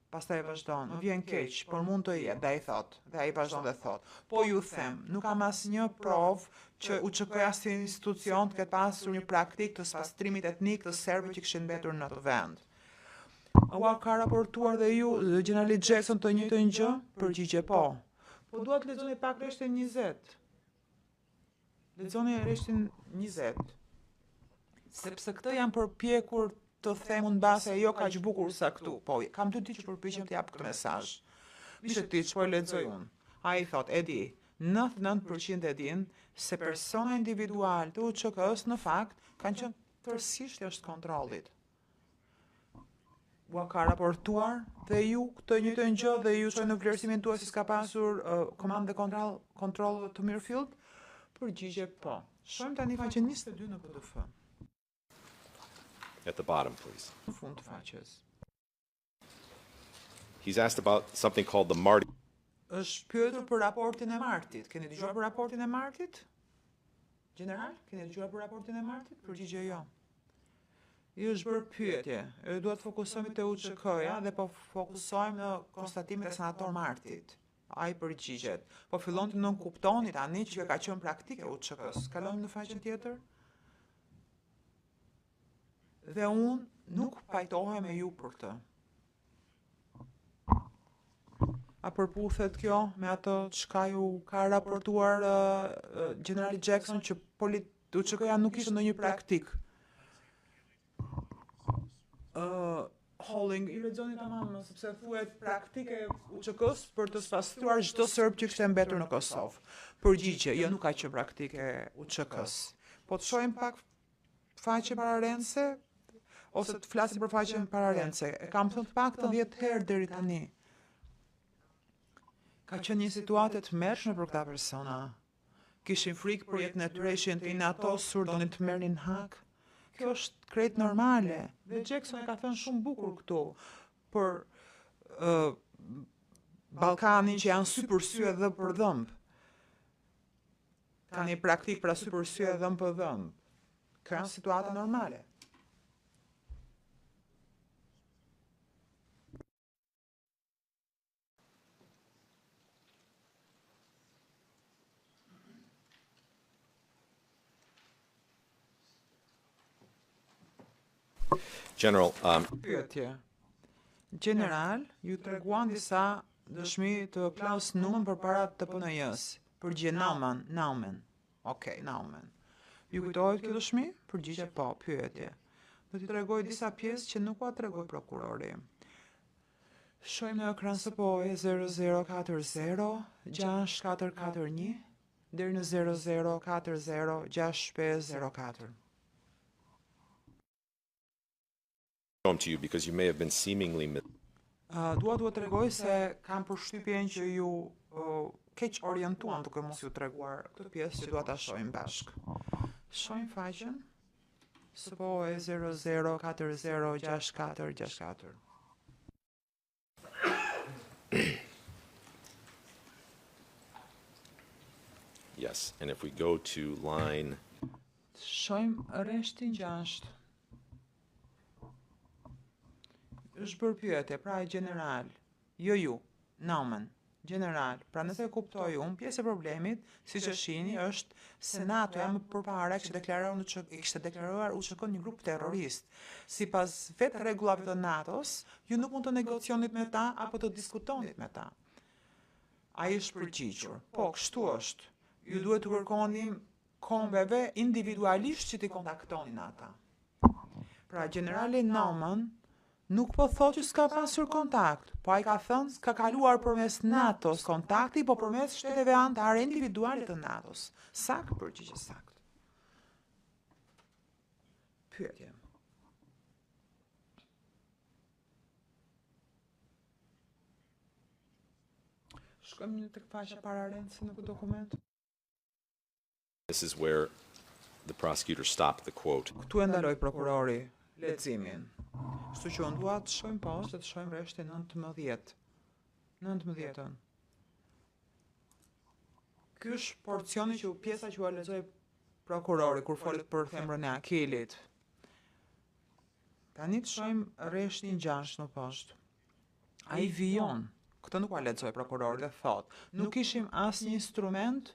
Pastaj e vazhdon, më vjen keq, por mund të jetë, dhe ai thot, dhe ai vazhdon dhe thot. Po ju them, nuk kam asnjë provë që UÇK-ja si institucion të ketë pasur një praktikë të pastrimit etnik të serbëve që kishin mbetur në atë vend. Ua ka raportuar dhe ju Generali Jackson të njëjtën gjë? Përgjigje po. Po dua të lexoni pak rreshtin 20. Lexoni rreshtin 20. Sepse këtë janë përpjekur të themun base jo kaq bukur sa këtu. Po, kam të di që përpiqem të jap këtë mesazh. Mishë ti çfarë lexoj unë? Ai thot, e di, 99% e din se persona individual të UÇK-s në fakt kanë qenë tërësisht jashtë kontrollit. Ua ka raportuar dhe ju këtë njëjtën gjë dhe ju çojnë në vlerësimin tuaj si s'ka pasur komandë dhe kontroll të Mirfield? Përgjigje po. Shohim tani faqen 22 në PDF. At the bottom, please. Në fund të faqes. He's asked about something called the Marty. Është pyetur për raportin e martit. Keni dëgjuar për raportin e martit? General, keni dëgjuar për raportin e martit? Përgjigje jo. I është bërë pyetje. Duhet të fokusohemi te UÇK-ja dhe po fokusohemi në konstatimin e senator Martit. Ai përgjigjet. Po fillon të nënkuptoni tani që ka qenë praktike UÇK-s. Kalojmë në faqen tjetër. Dhe unë nuk pajtohem me ju për këtë. A përputhet kjo me ato çka ju ka raportuar Generali Jackson që UÇK-ja nuk ishte ndonjë praktik. Holling, i lexoni tamam, sepse thuhet praktike UÇK-s për të spastruar çdo serb që kishte mbetur në Kosovë. Përgjigje, jo nuk ka qenë praktike UÇK-s. Po të shohim pak faqe pararense ose të flasim për faqen pararense. E kam thënë pak të 10 herë deri tani. Ka qenë një situatë të mërshme për këta persona. Kishin frikë për jetën e tyre, ishin të inatosur, donin të merrnin hak. Kjo është krejt normale. Dhe Jackson e ka thënë shumë bukur këtu për Ballkanin që janë sy për sy edhe për dhëmb. Ka një praktikë pra sy për sy edhe dhëmb për dhëmb. Kjo janë situata normale. General, Pyetje. General, ju treguan disa dëshmi të Klaus Numan përpara të TPN-s. Përgjigje Naumen. Okej, Naumen. Ju kujtohet kjo dëshmi? Përgjigje po, pyetje. Do t'i tregoj disa pjesë që nuk ua tregoj prokurori. Shohim në ekran së POE 0040 6441 deri në 0040 6504. to you because you may have been seemingly Dua t'u tregoj se kam përshtypjen që ju keq orientuan duke mos ju treguar këtë pjesë që dua ta shohim bashk. Shohim faqen SPOE 00406464. Yes, and if we go to line Shohim rreshtin 6. Është bërë pyetje, pra e general, jo ju, Naumen, general, pra nëse e kuptoj unë, pjesë e problemit, siç e shihni, është Senatoja më përpara kishte deklaruar UÇK një grup terrorist. Sipas vetë rregullave të NATO-s, ju nuk mund të negocionit me ta apo të diskutonit me ta. Ai është përgjigjur. Po, kështu është. Ju duhet të kërkoni kombeve individualisht që t'i kontaktonin ata. Pra, generali Naumann nuk po thotë që s'ka pasur kontakt, po ai ka thënë s'ka kaluar përmes NATO-s kontakti, po përmes shteteve anëtare individuale të NATO-s. Sakt, përgjigje sakt. Pyetje. Shkojmë tek faqja pararendëse në këtë dokument. This is where the prosecutor stopped the quote. Këtu e ndaloi prokurori leximin. Kështu që unë dua të shkojmë poshtë dhe të shohim rreshtin 19. 19-ën. Ky është porcioni që pjesa që u lexoi prokurori kur folet për femrën e Akilit. Tani të shohim rreshtin 6 më poshtë. Ai vijon. Këtë nuk u lexoi prokurori dhe thot, nuk kishim asnjë instrument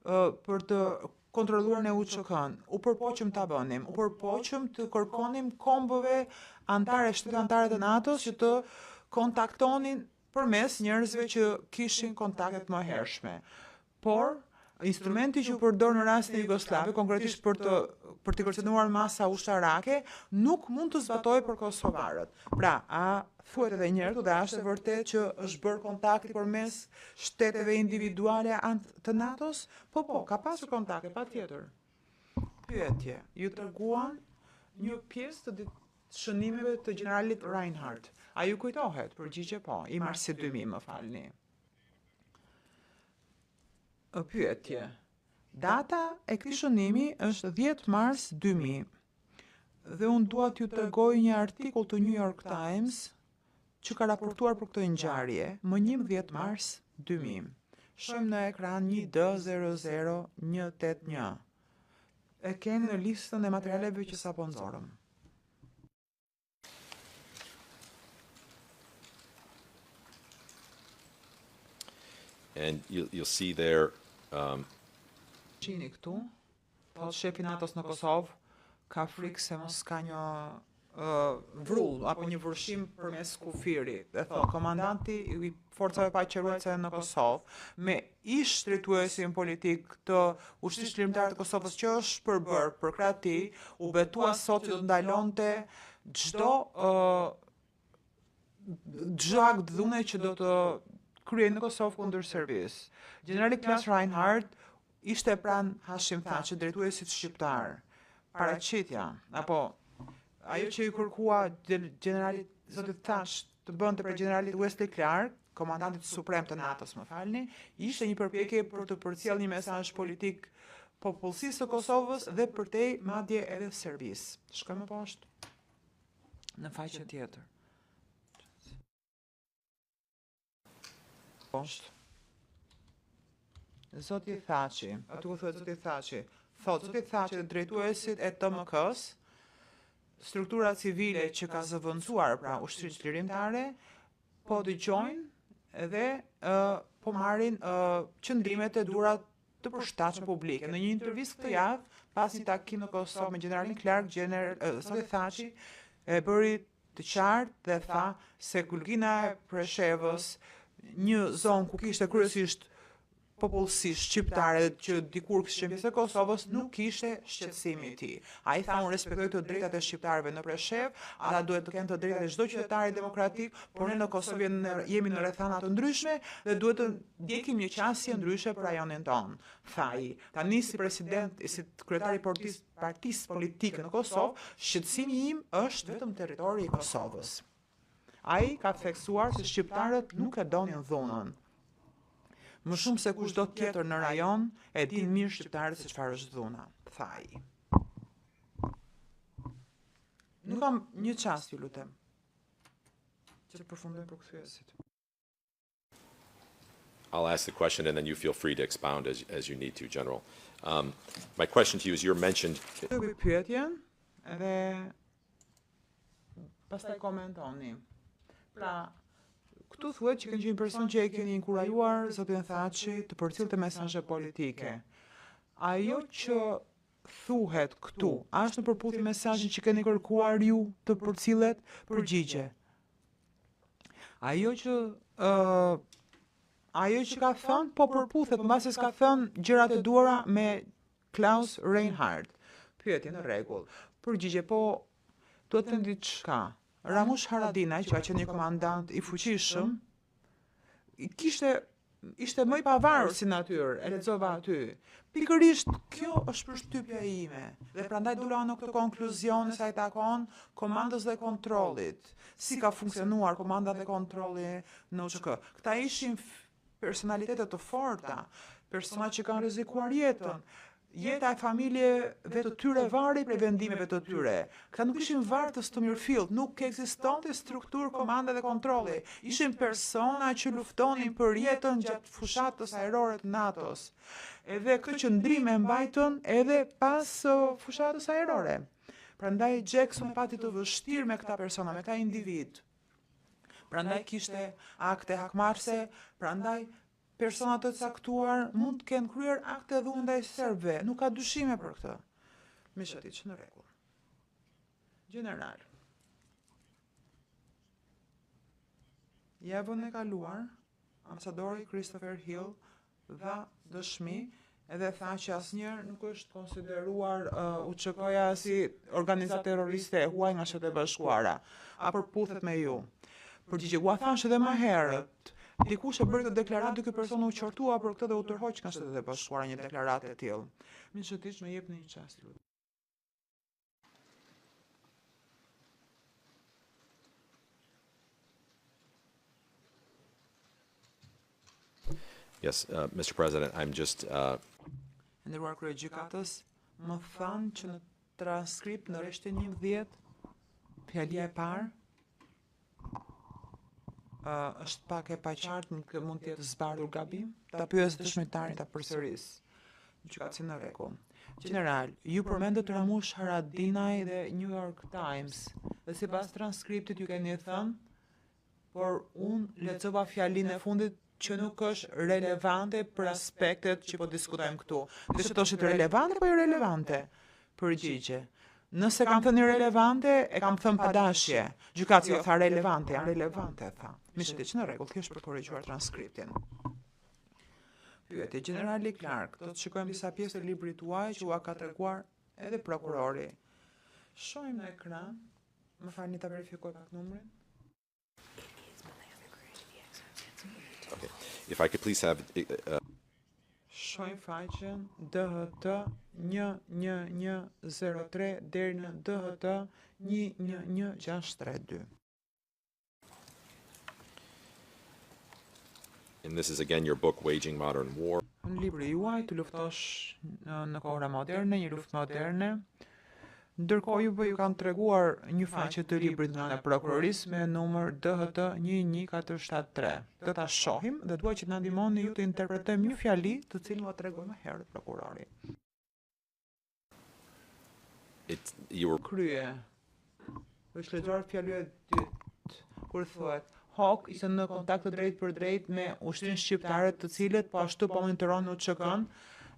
për të kontrolluar në UÇK-n. U përpoqëm ta bënim, u përpoqëm të kërkonim kombëve anëtare, shtetet anëtare të NATO-s që të kontaktonin përmes njerëzve që kishin kontaktet më hershme. Por instrumenti që u përdor në rastin e Jugosllavë, konkretisht për të kërcënuar masa ushtarake, nuk mund të zbatohej për kosovarët. Pra, a thuhet edhe një herë dhe është e vërtet që është bërë kontakti përmes shteteve individuale të NATO-s? Po, ka pasur kontakte, patjetër. Pyetje, ju treguan një pjesë të shënimeve të generalit Reinhardt. A ju kujtohet? Përgjigje po, i marsit 2000, më falni. Pyetje. Data e këtij shënimi është 10 mars 2000. Dhe unë dua t'ju tregoj një artikull të New York Times që ka raportuar për këtë ngjarje më 11 mars 2000. Shohim në ekran 1D00181. E keni në listën e materialeve që sapo nxorëm. And you'll see there Qini këtu, po shefi NATO-s në Kosovë ka frikë se mos ka një vrull apo një vërshim përmes kufirit. Dhe thot, komandanti i forcave paqëruese në Kosovë me ish drejtuesin politik të ushtrisë lirimtare të Kosovës që është përbër për krah të tij, u betua sot që do të ndalonte çdo akt dhune që do të kryej në Kosovë kundër Serbisë. Generali Klas Reinhardt ishte pranë Hashim Thaçit, drejtuesit shqiptar. Paraqitja apo ajo që i kërkua generalit zotit Thaç të bënte për generalit Wesley Clark, komandantit suprem të NATO-s, më falni, ishte një përpjekje për të përcjellë një mesazh politik popullsisë së Kosovës dhe përtej madje edhe Serbisë. Shkojmë poshtë në faqen tjetër. Poshtë. Zoti Thaçi, aty ku thuhet Zoti Thaçi, zoti Thaçi dhe drejtuesit e TMK-s, struktura civile që ka zëvendësuar pra ushtrisë lirimtare, po dëgjojnë dhe po marrin qëndrimet e durat të përshtatshme publike. Në një intervistë këtë javë, pas një takim në Kosovë me generalin Clark, zoti Thaçi e bëri të qartë dhe tha se Kulgina e Preshevës, një zonë ku kishte kryesisht popullsisht shqiptare që dikur kishte pjesë e Kosovës, nuk kishte shqetësimi i tij. Ai tha unë respektoj të drejtat e shqiptarëve në Preshev, ata duhet të kenë të drejtat e çdo qytetari demokratik, por ne në Kosovë jemi në rrethana të ndryshme dhe duhet të ndjekim një qasje ndryshe për rajonin ton. Tha ai. Tani si president, si kryetari i partisë politike në Kosovë, shqetësimi im është vetëm territori i Kosovës. Ai ka theksuar se shqiptarët nuk e donin dhunën. Më shumë se kushdo tjetër në rajon, e din mirë shqiptarët se çfarë është dhuna, tha ai. Nuk kam një çast, ju lutem, që të përfundojmë për kthyesit. I'll ask the question and then you feel free to expound as you need to, General. My question to you is, you're mentioned... Pyetjen, edhe pastaj komentoni. Pra, këtu thuhet që kënë qenë person që e keni inkurajuar zotin Thaçi të përcjellte mesazhe politike. Ajo që thuhet këtu, është në përputhje me mesazhin që keni kërkuar ju të përcillet? Përgjigje. Ajo që ka thënë, po përputhet, mbasi s'ka thënë gjërat e duara me Klaus Reinhardt. Pyetje në rregull. Përgjigje, po duhet të diçka. Ramush Haradinaj, që ka qenë një komandant i fuqishëm, ishte më i pavarur si natyrë, e lexova aty. Pikërisht kjo është përshtypja ime. Dhe prandaj dula në këtë konkluzion sa i takon komandës dhe kontrollit. Si ka funksionuar komanda dhe kontrolli në UÇK. Këta ishin personalitetet të forta, persona që kanë rrezikuar jetën. Jeta e familjeve të tyre vari prej vendimeve të tyre. Këta nuk ishin vartës të mirëfillt, nuk ekzistonte strukturë komande dhe kontrolli. Ishin persona që luftonin për jetën gjatë fushatës ajrore të NATO-s. Edhe këtë qëndrim e mbajtën edhe pas fushatës ajrore. Prandaj Jackson pati të vështirë me këta persona, me këta individ. Prandaj kishte akte hakmarrëse, prandaj personat të caktuar mund të kenë kryer akte dhune ndaj serbëve, nuk ka dyshime për këtë. Mishëtiq, në rregull. General. Javën e kaluar, ambasadori Christopher Hill dha dëshmi edhe tha që asnjëherë nuk është konsideruar UÇK-ja si organizatë terroriste e huaj nga Shtetet e Bashkuara, a përputhet me ju. Përgjigje u thash edhe më herët. Dikush e bëri këtë deklaratë, ky person u qortua për këtë dhe u tërhoq nga Shtetet e Bashkuara një deklaratë e tillë. Mishëtiq, më jepni një çast. Yes, Mr. President, I'm just... Nderuar kryegjykatës, më thanë që në transkript në rreshtin 11, fjalia e parë, është pak e paqartë, nuk mund të jetë zbardhur gabim, ta pyes dëshmitarin ta përsëris. Gjykatësi në rregull. General, ju përmendët Ramush Haradinaj dhe New York Times, dhe sipas transkriptit ju keni thënë, por unë lexova fjalinë e fundit që nuk është relevante për aspektet që po diskutojmë këtu. Dhe që është relevante po irrelevante? Përgjigje. Nëse kam thënë irrelevante, e kam thënë pa dashje. Gjykatësi tha relevante, janë relevante, tha. Mishëtiq, në rregull, kjo është për korrigjuar transkriptin. Pyetje, generali Clark, do të shikojmë disa pjesë të librit tuaj që ua ka treguar edhe prokurori. Shohim në ekran, më falni ta verifikoj pak numrin. Okay. If I could please have... Shohim faqen DHT 11103 deri në DHT 11162. And this is again your book, Waging Modern War. Në libri juaj të luftosh në kohra moderne, një luftë moderne. Ndërkohë ju kanë treguar një faqe të librit nga prokurorisë me numër DHT 11473. Do ta shohim dhe dua që të na ndihmoni ju të interpretojmë një fjali të cilën u tregoi më herët prokurori. Krye. Është lexuar fjala e dytë kur thuhet Hawk ishte në kontakt të drejtë për drejtë me ushtrinë shqiptare të cilët po ashtu po monitoron UÇK-n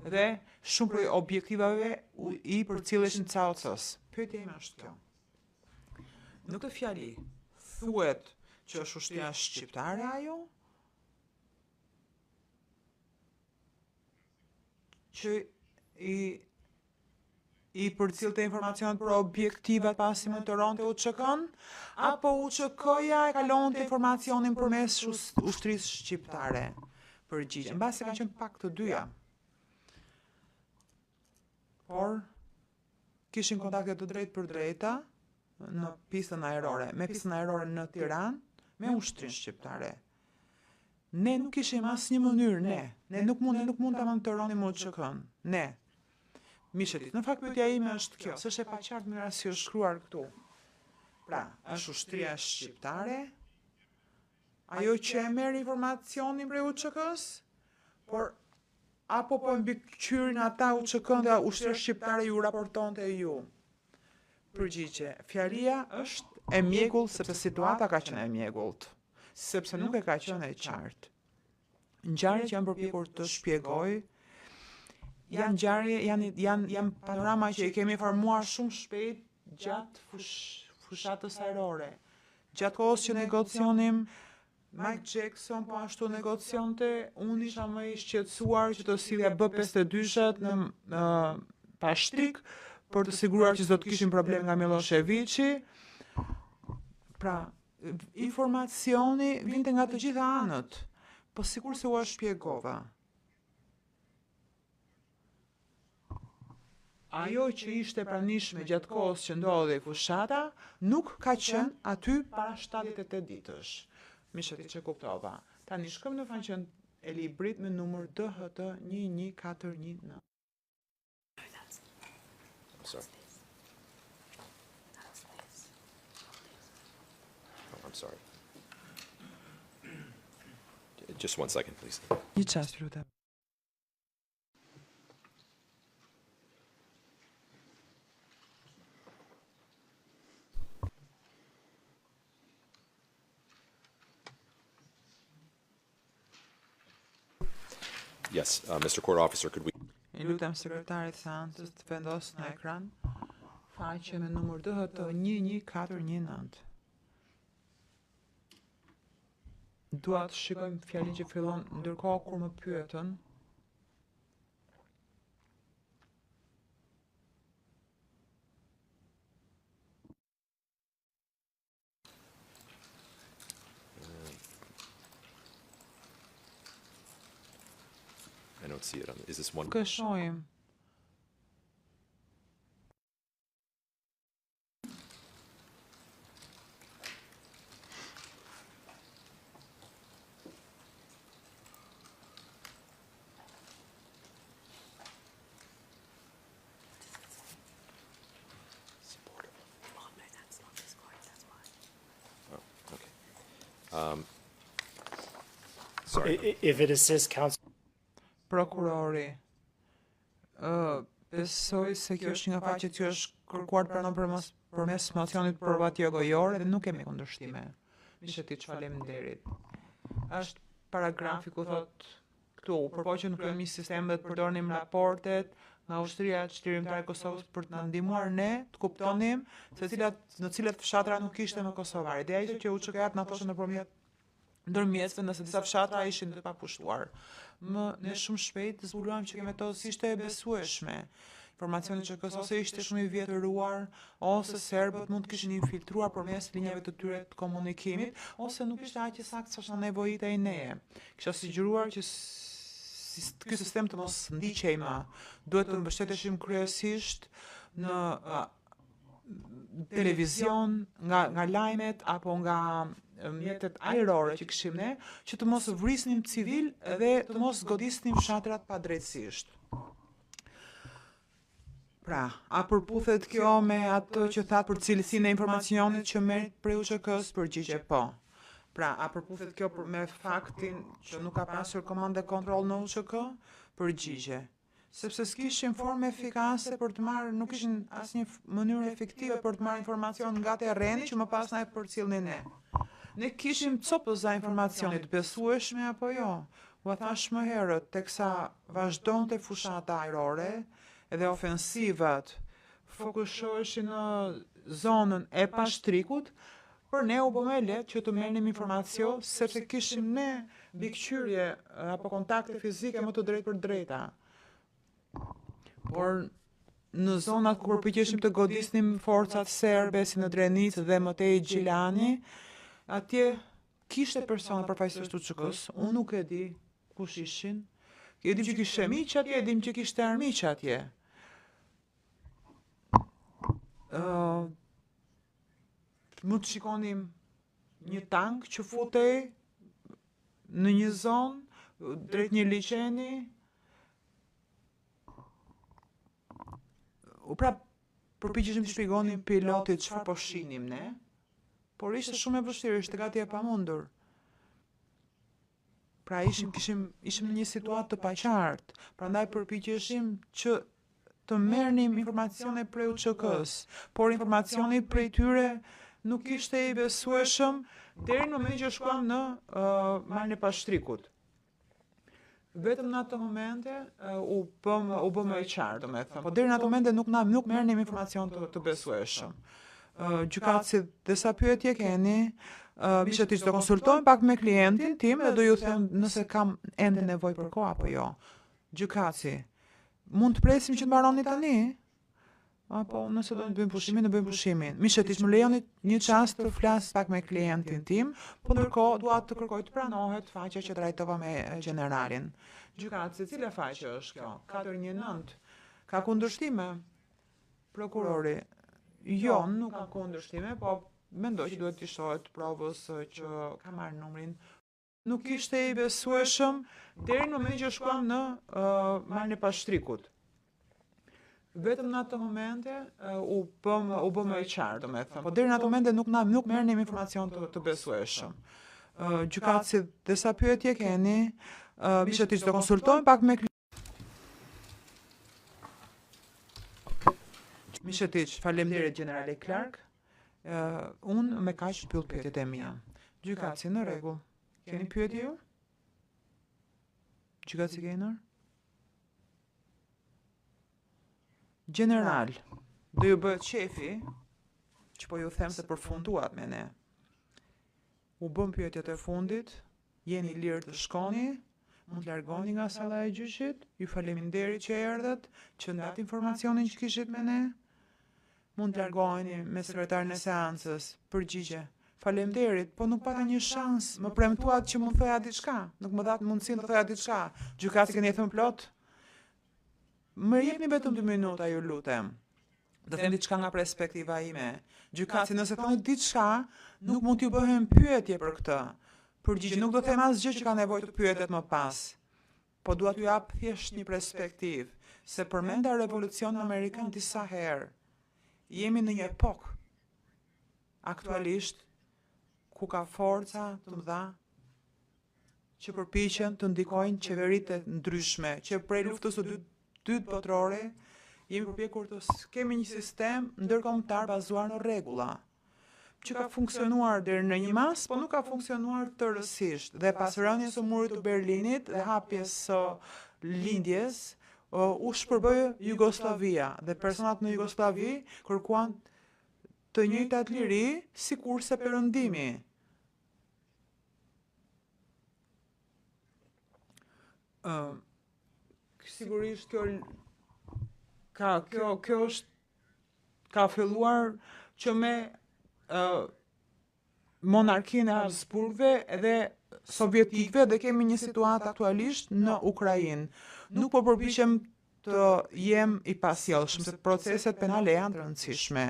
dhe shumë prej objektivave i përcjelleshin Caucës. Pyetja ime është kjo. Në këtë fjali thuhet që është ushtria shqiptare ajo? Që i përcjellte informacionet për objektivat pasi monitoronte UÇK-n, apo UÇK-ja e kalonte informacionin përmes ushtrisë shqiptare? Përgjigje, mbasi ka qenë pak të dyja. Por kishin kontakte të drejtë për drejta në pistën ajrore, me pistën ajrore në Tiranë, me ushtrinë shqiptare. Ne nuk kishim asnjë mënyrë, ne nuk mund ta monitoronim UÇK-n. Ne. Mishëtiq, në fakt pyetja ime është kjo, s'është e paqartë mënyra si është shkruar këtu. Pra, është ushtria shqiptare, ajo që e merr informacionin prej UÇK-s, por apo po mbikëqyrin ata UÇK-n dhe ushtria shqiptare ju raportonte ju. Përgjigje, fjalia është e mjegull sepse situata ka qenë e mjegullt, sepse nuk e ka qenë e qartë. Ngjarjet që janë përpjekur të shpjegoj janë ngjarje, janë panorama që i kemi formuar shumë shpejt gjatë fushatës ajrore. Gjatë kohës që negocionim, Mike Jackson po ashtu negocionte, unë isha më i shqetësuar që të sillja B-52-shat në pashtrik për të siguruar që s'do të kishim problem nga Miloševiqi. Pra, informacioni vinte nga të gjitha anët, po sikur se ua shpjegova. Ajo që ishte pranishme gjatë kohës që ndodhi fushata, nuk ka qenë aty para 78 ditësh. Mishati që kuptova. Tani shkëm në faqen e librit me numër DHT 11419. I'm sorry. Oh, I'm sorry. Just 1 second, please. Një çast, lutem. Yes, Mr. Court Officer, could we? I lutem sekretarit seancës të vendos në ekran faqe me numër DHT 11419. Dua të shikojmë fjalën që fillon ndërkohë kur më pyetën. I don't see it. Is this one? Kë shohim. Sorry. If it assists counsel. Prokurori. Besoj se kjo është nga faqe që është kërkuar pranon përmes mocionit probativ gojor dhe nuk kemi kundërshtime. Misheti faleminderit. Është paragrafi ku thot këtu, përpoqen në kryeministë sistem dhe të përdornim raportet nga ushtria çlirimtare e Kosovës për të na ndihmuar ne të kuptonim se në cilat fshatra nuk ishte më kosovar. Ideja ishte që UÇK-ja na thoshte ndërmjetësve nëse disa fshatra ishin të papushtuar. Ne shumë shpejt zbuluam që metodë ishte e besueshme. Informacioni që Kosova ishte shumë i vjetëruar, ose serbët mund të kishin infiltruar përmes linjave të tyre të komunikimit, ose nuk ishte aq i saktë sa ishte nevojita e neje. Kisha sugjeruar që ky sistem të mos ndiqej më. Duhet të mbështeteshim kryesisht në televizion, nga lajmet apo nga mjetet ajrore që kishim ne, që të mos vrisnim civil dhe të mos godisnim fshatrat padrejtësisht. Pra, a përputhet kjo me atë që thatë për cilësinë e informacionit që merret prej UÇK-s? Përgjigje po. Pra, a përputhet kjo me faktin që nuk ka pasur komandë kontroll në UÇK? Përgjigje. Sepse s'kishin formë efikase për të marrë, nuk kishin asnjë mënyrë efektive për të marrë informacion nga terreni që më pas na e përcjellnin ne. Ne kishim copëza informacionit besueshme apo jo? U thash më herët, teksa vazhdonte fushata ajrore edhe ofensivat fokusoheshin në zonën e Pashtrikut, për ne u bë më lehtë që të merrnim informacion sepse kishim ne mbikëqyrje apo kontakte fizike më të drejtë për drejta. Por në zonat ku përpiqeshim të godisnim forcat serbe si në Drenicë dhe më tej Gjilani, atje kishte persona përfaqësues të UÇK-s, unë nuk e di kush ishin. E dim që kishte miq atje, e dim që kishte armiq atje. Mund të shikonim një tank që futej në një zonë drejt një liçeni. Pra, përpiqeshim të shpjegonim pilotit çfarë po shinim ne, por ishte shumë e vështirë, ishte gati e pamundur. Pra ishim në një situatë të paqartë, prandaj përpiqeshim që të merrnim informacione prej UÇK-s, por informacioni prej tyre nuk ishte i besueshëm deri në momentin që shkuam në malin e Pashtrikut. Vetëm në ato momente u bë më i qartë, domethënë, po deri në ato momente nuk merrnim informacion të besueshëm. Gjykatësi dhe sa pyetje keni, bisha ti të konsultojmë pak me klientin tim dhe do ju them nëse kam ende nevojë për kohë apo jo. Gjykatësi, mund të presim që të mbaroni tani? apo nëse do të bëjmë pushimin, do bëjmë pushimin. Mishëtish, më lejoni një çast të flas pak me klientin tim, po ndërkohë dua të kërkoj të pranohet faqja që trajtova me generalin. Gjykatës, cila faqe është kjo? 419. Ka kundërshtime? Prokurori. Jo, nuk ka kundërshtime, po mendoj që duhet të shohet provës që ka marrë numrin. Nuk ishte i besueshëm deri në momentin që shkuam në marrjen e pashtrikut. Vetëm në atë momente u bëm e qartë, domethënë. Po deri në atë momente nuk merrnim informacion të besueshëm. Gjykatësi, disa pyetje keni, Mishëtish, do konsultojmë pak me Mishëtish, faleminderit generale Clark. Unë me kaq mbyll pyetjet e mia. Gjykatësi, në rregull. Keni pyetje ju? Gjykatësi Gaynor? General, do ju bëhet shefi, që po ju them se përfunduat me ne. U bëm pyetjet e fundit, jeni lirë të shkoni, mund të largoni nga salla e gjyqit, ju faleminderit që erdhët, që ndat informacionin që kishit me ne, mund të largoheni me sekretarin e seancës, përgjigje. Faleminderit, po nuk pata një shans, më premtuat që mund të thoja diçka, nuk më dhat mundësinë të thoja diçka. Gjykatësi keni thënë plot? Më jepni vetëm 2 minuta, ju lutem. Do them diçka nga perspektiva ime. Gjykatësi, nëse thoni diçka, nuk mund t'ju bëhen pyetje për këtë. Përgjigje, nuk do them asgjë që ka nevojë të pyetet më pas. Po dua t'ju jap thjesht një perspektivë, se përmenda revolucionin amerikan disa herë. Jemi në një epokë aktualisht ku ka forca të mëdha që përpiqen të ndikojnë qeveritë ndryshme, që prej luftës së dytë botërore jemi përpjekur të kemi një sistem ndërkombëtar bazuar në rregulla, që ka funksionuar deri në një mas, po nuk ka funksionuar tërësisht. Dhe pas rënies së murit të Berlinit dhe hapjes së lindjes, u shpërbëj Jugoslavia dhe personat në Jugosllavi kërkuan të njëjtat liri sikurse perëndimi. Sigurisht kjo është ka filluar që me monarkinë e Habsburgëve dhe sovjetikëve dhe kemi një situatë aktualisht në Ukrainë. Nuk po përpiqem të jem i pasjellshëm se proceset penale janë të rëndësishme.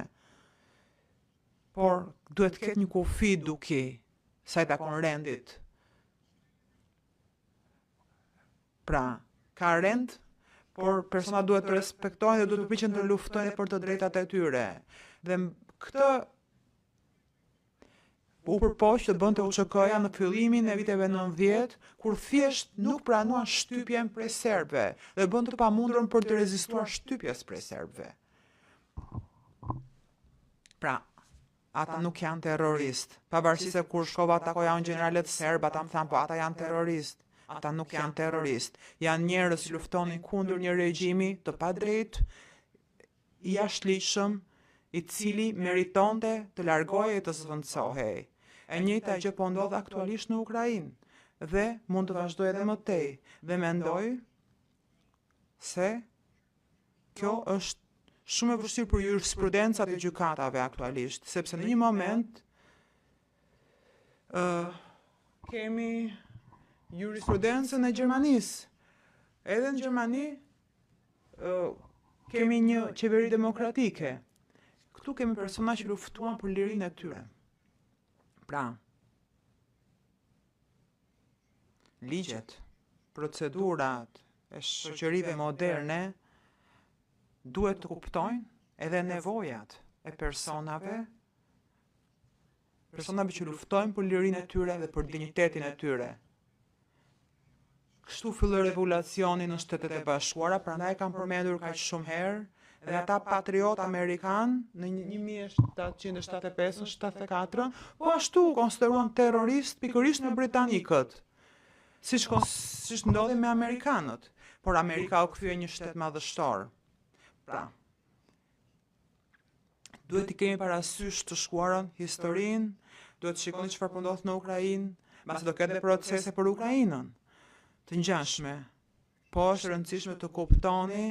Por duhet të ketë një kufi duki sa i takon rendit. Pra, ka rend, por persona duhet të respektojnë dhe duhet të përpiqen të luftojnë për të drejtat e tyre. Dhe këtë u përpoq të bënte UÇK-ja në fillimin e viteve 90, kur thjesht nuk pranuan shtypjen prej serbëve dhe bën të pamundurën për të rezistuar shtypjes prej serbëve. Pra, ata nuk janë terroristë. Pavarësisht se kur shkova takoja unë generalet serb, ata më thanë, po ata janë terroristë. Ata nuk janë terroristë. Janë njerëz që luftonin kundër një regjimi të padrejtë, i jashtëligjshëm, i cili meritonte të largohej e të zvendësohej. E njëjta gjë po ndodh aktualisht në Ukrainë dhe mund të vazhdojë edhe më tej. Dhe mendoj se kjo është shumë e vështirë për jurisprudencat e gjykatave aktualisht, sepse në një moment kemi jurisprudencën e Gjermanisë. Edhe në Gjermani kemi një qeveri demokratike. Këtu kemi persona që luftuan për lirinë e tyre. Pra, ligjet, procedurat e shoqërive moderne duhet të kuptojnë edhe nevojat e personave që luftojnë për lirinë e tyre dhe për dinjitetin e tyre. Kështu filloi revolucioni në Shtetet e Bashkuara, prandaj kam përmendur kaq shumë herë, dhe ata patriot amerikan në 1775-74, po ashtu konsideruan terrorist pikërisht në britanikët, siç ndodhi me amerikanët, por Amerika u kthye një shtet madhështor. Pra, duhet të kemi parasysh të shkuarën, historinë, duhet të shikoni çfarë po ndodh në Ukrainë, mbasi do ketë procese për Ukrainën të ngjashme. Po është rëndësishme të kuptoni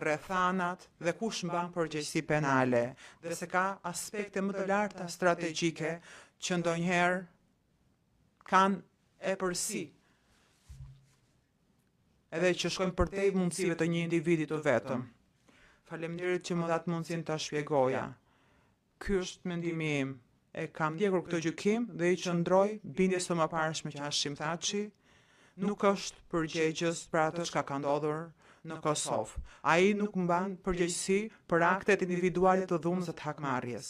rrethanat dhe kush mban përgjegjësi penale, dhe se ka aspekte më të larta strategjike që ndonjëherë kanë e përsi, edhe që shkojnë përtej mundësive të një individi të vetëm. Faleminderit që më dhat mundësinë ta shpjegoja. Ky është mendimi im. E kam ndjekur këtë gjykim dhe i qëndroj bindjes së mëparshme që Hashim Thaçi nuk është përgjegjës për atë që ka ndodhur në Kosovë. Ai nuk mban përgjegjësi për aktet individuale të dhunës së hakmarrjes.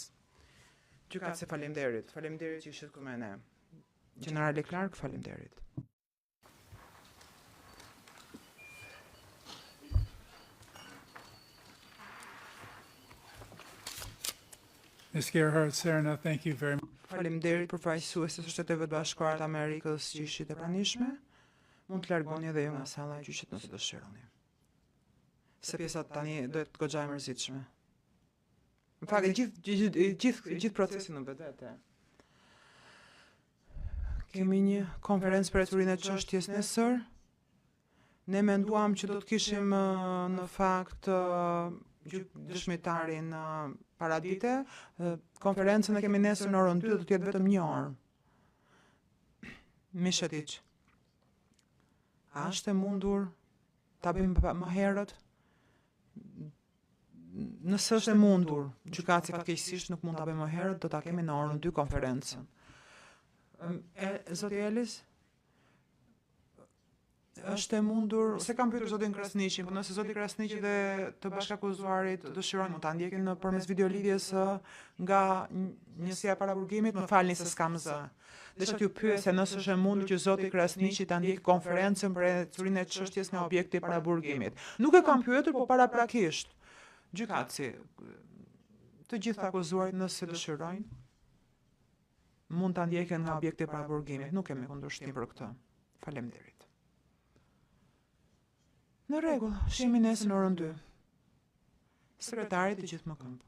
Gjykatëse, faleminderit. Faleminderit që ishit këtu me ne. Generali Clark, faleminderit. Ms. Gerhardt Serna, thank you very much. Faleminderit përfaqësuesit të Shteteve të Bashkuara të Amerikës që ishit e pranishme. Mund të largoni edhe ju nga salla e gjyqit nëse dëshironi. Se pjesa tani do të goxha e mërzitshme. Në fakt gjithë procesi në vetvete. Kemi një konferencë për heturinë e çështjes nesër. Ne menduam që do të kishim në fakt dëshmitarin paradite. Konferencën e kemi nesër në orën 2, do të jetë vetëm 1 orë. Mishetić, a është e mundur ta bëjmë më herët? Nëse është e mundur, gjykatësi fatkeqësisht nuk mund ta bëjmë më herët, do ta kemi në orën 2 konferencën. Zoti Elis, është e mundur, se kam pyetur zotin Krasniqin, por nëse zoti Krasniqi dhe të bashkakuzuarit dëshirojnë mund ta ndjekin përmes videolidhjes nga njësia e paraburgimit, më falni se s'kam zë. Desha t'ju pyes se nëse është e mundur që zoti Krasniqi ta ndjekë konferencën për heturinë e çështjes në objekti paraburgimit. Nuk e kam pyetur, por paraprakisht. Gjykatësi, të gjithë akuzuarit nëse dëshirojnë, mund ta ndjeken nga objekti paraburgimit. Nuk kemi kundërshtim për këtë. Faleminderit. Në rregull, shihemi nesër në orën 2. Sekretari të gjithë më këmbë.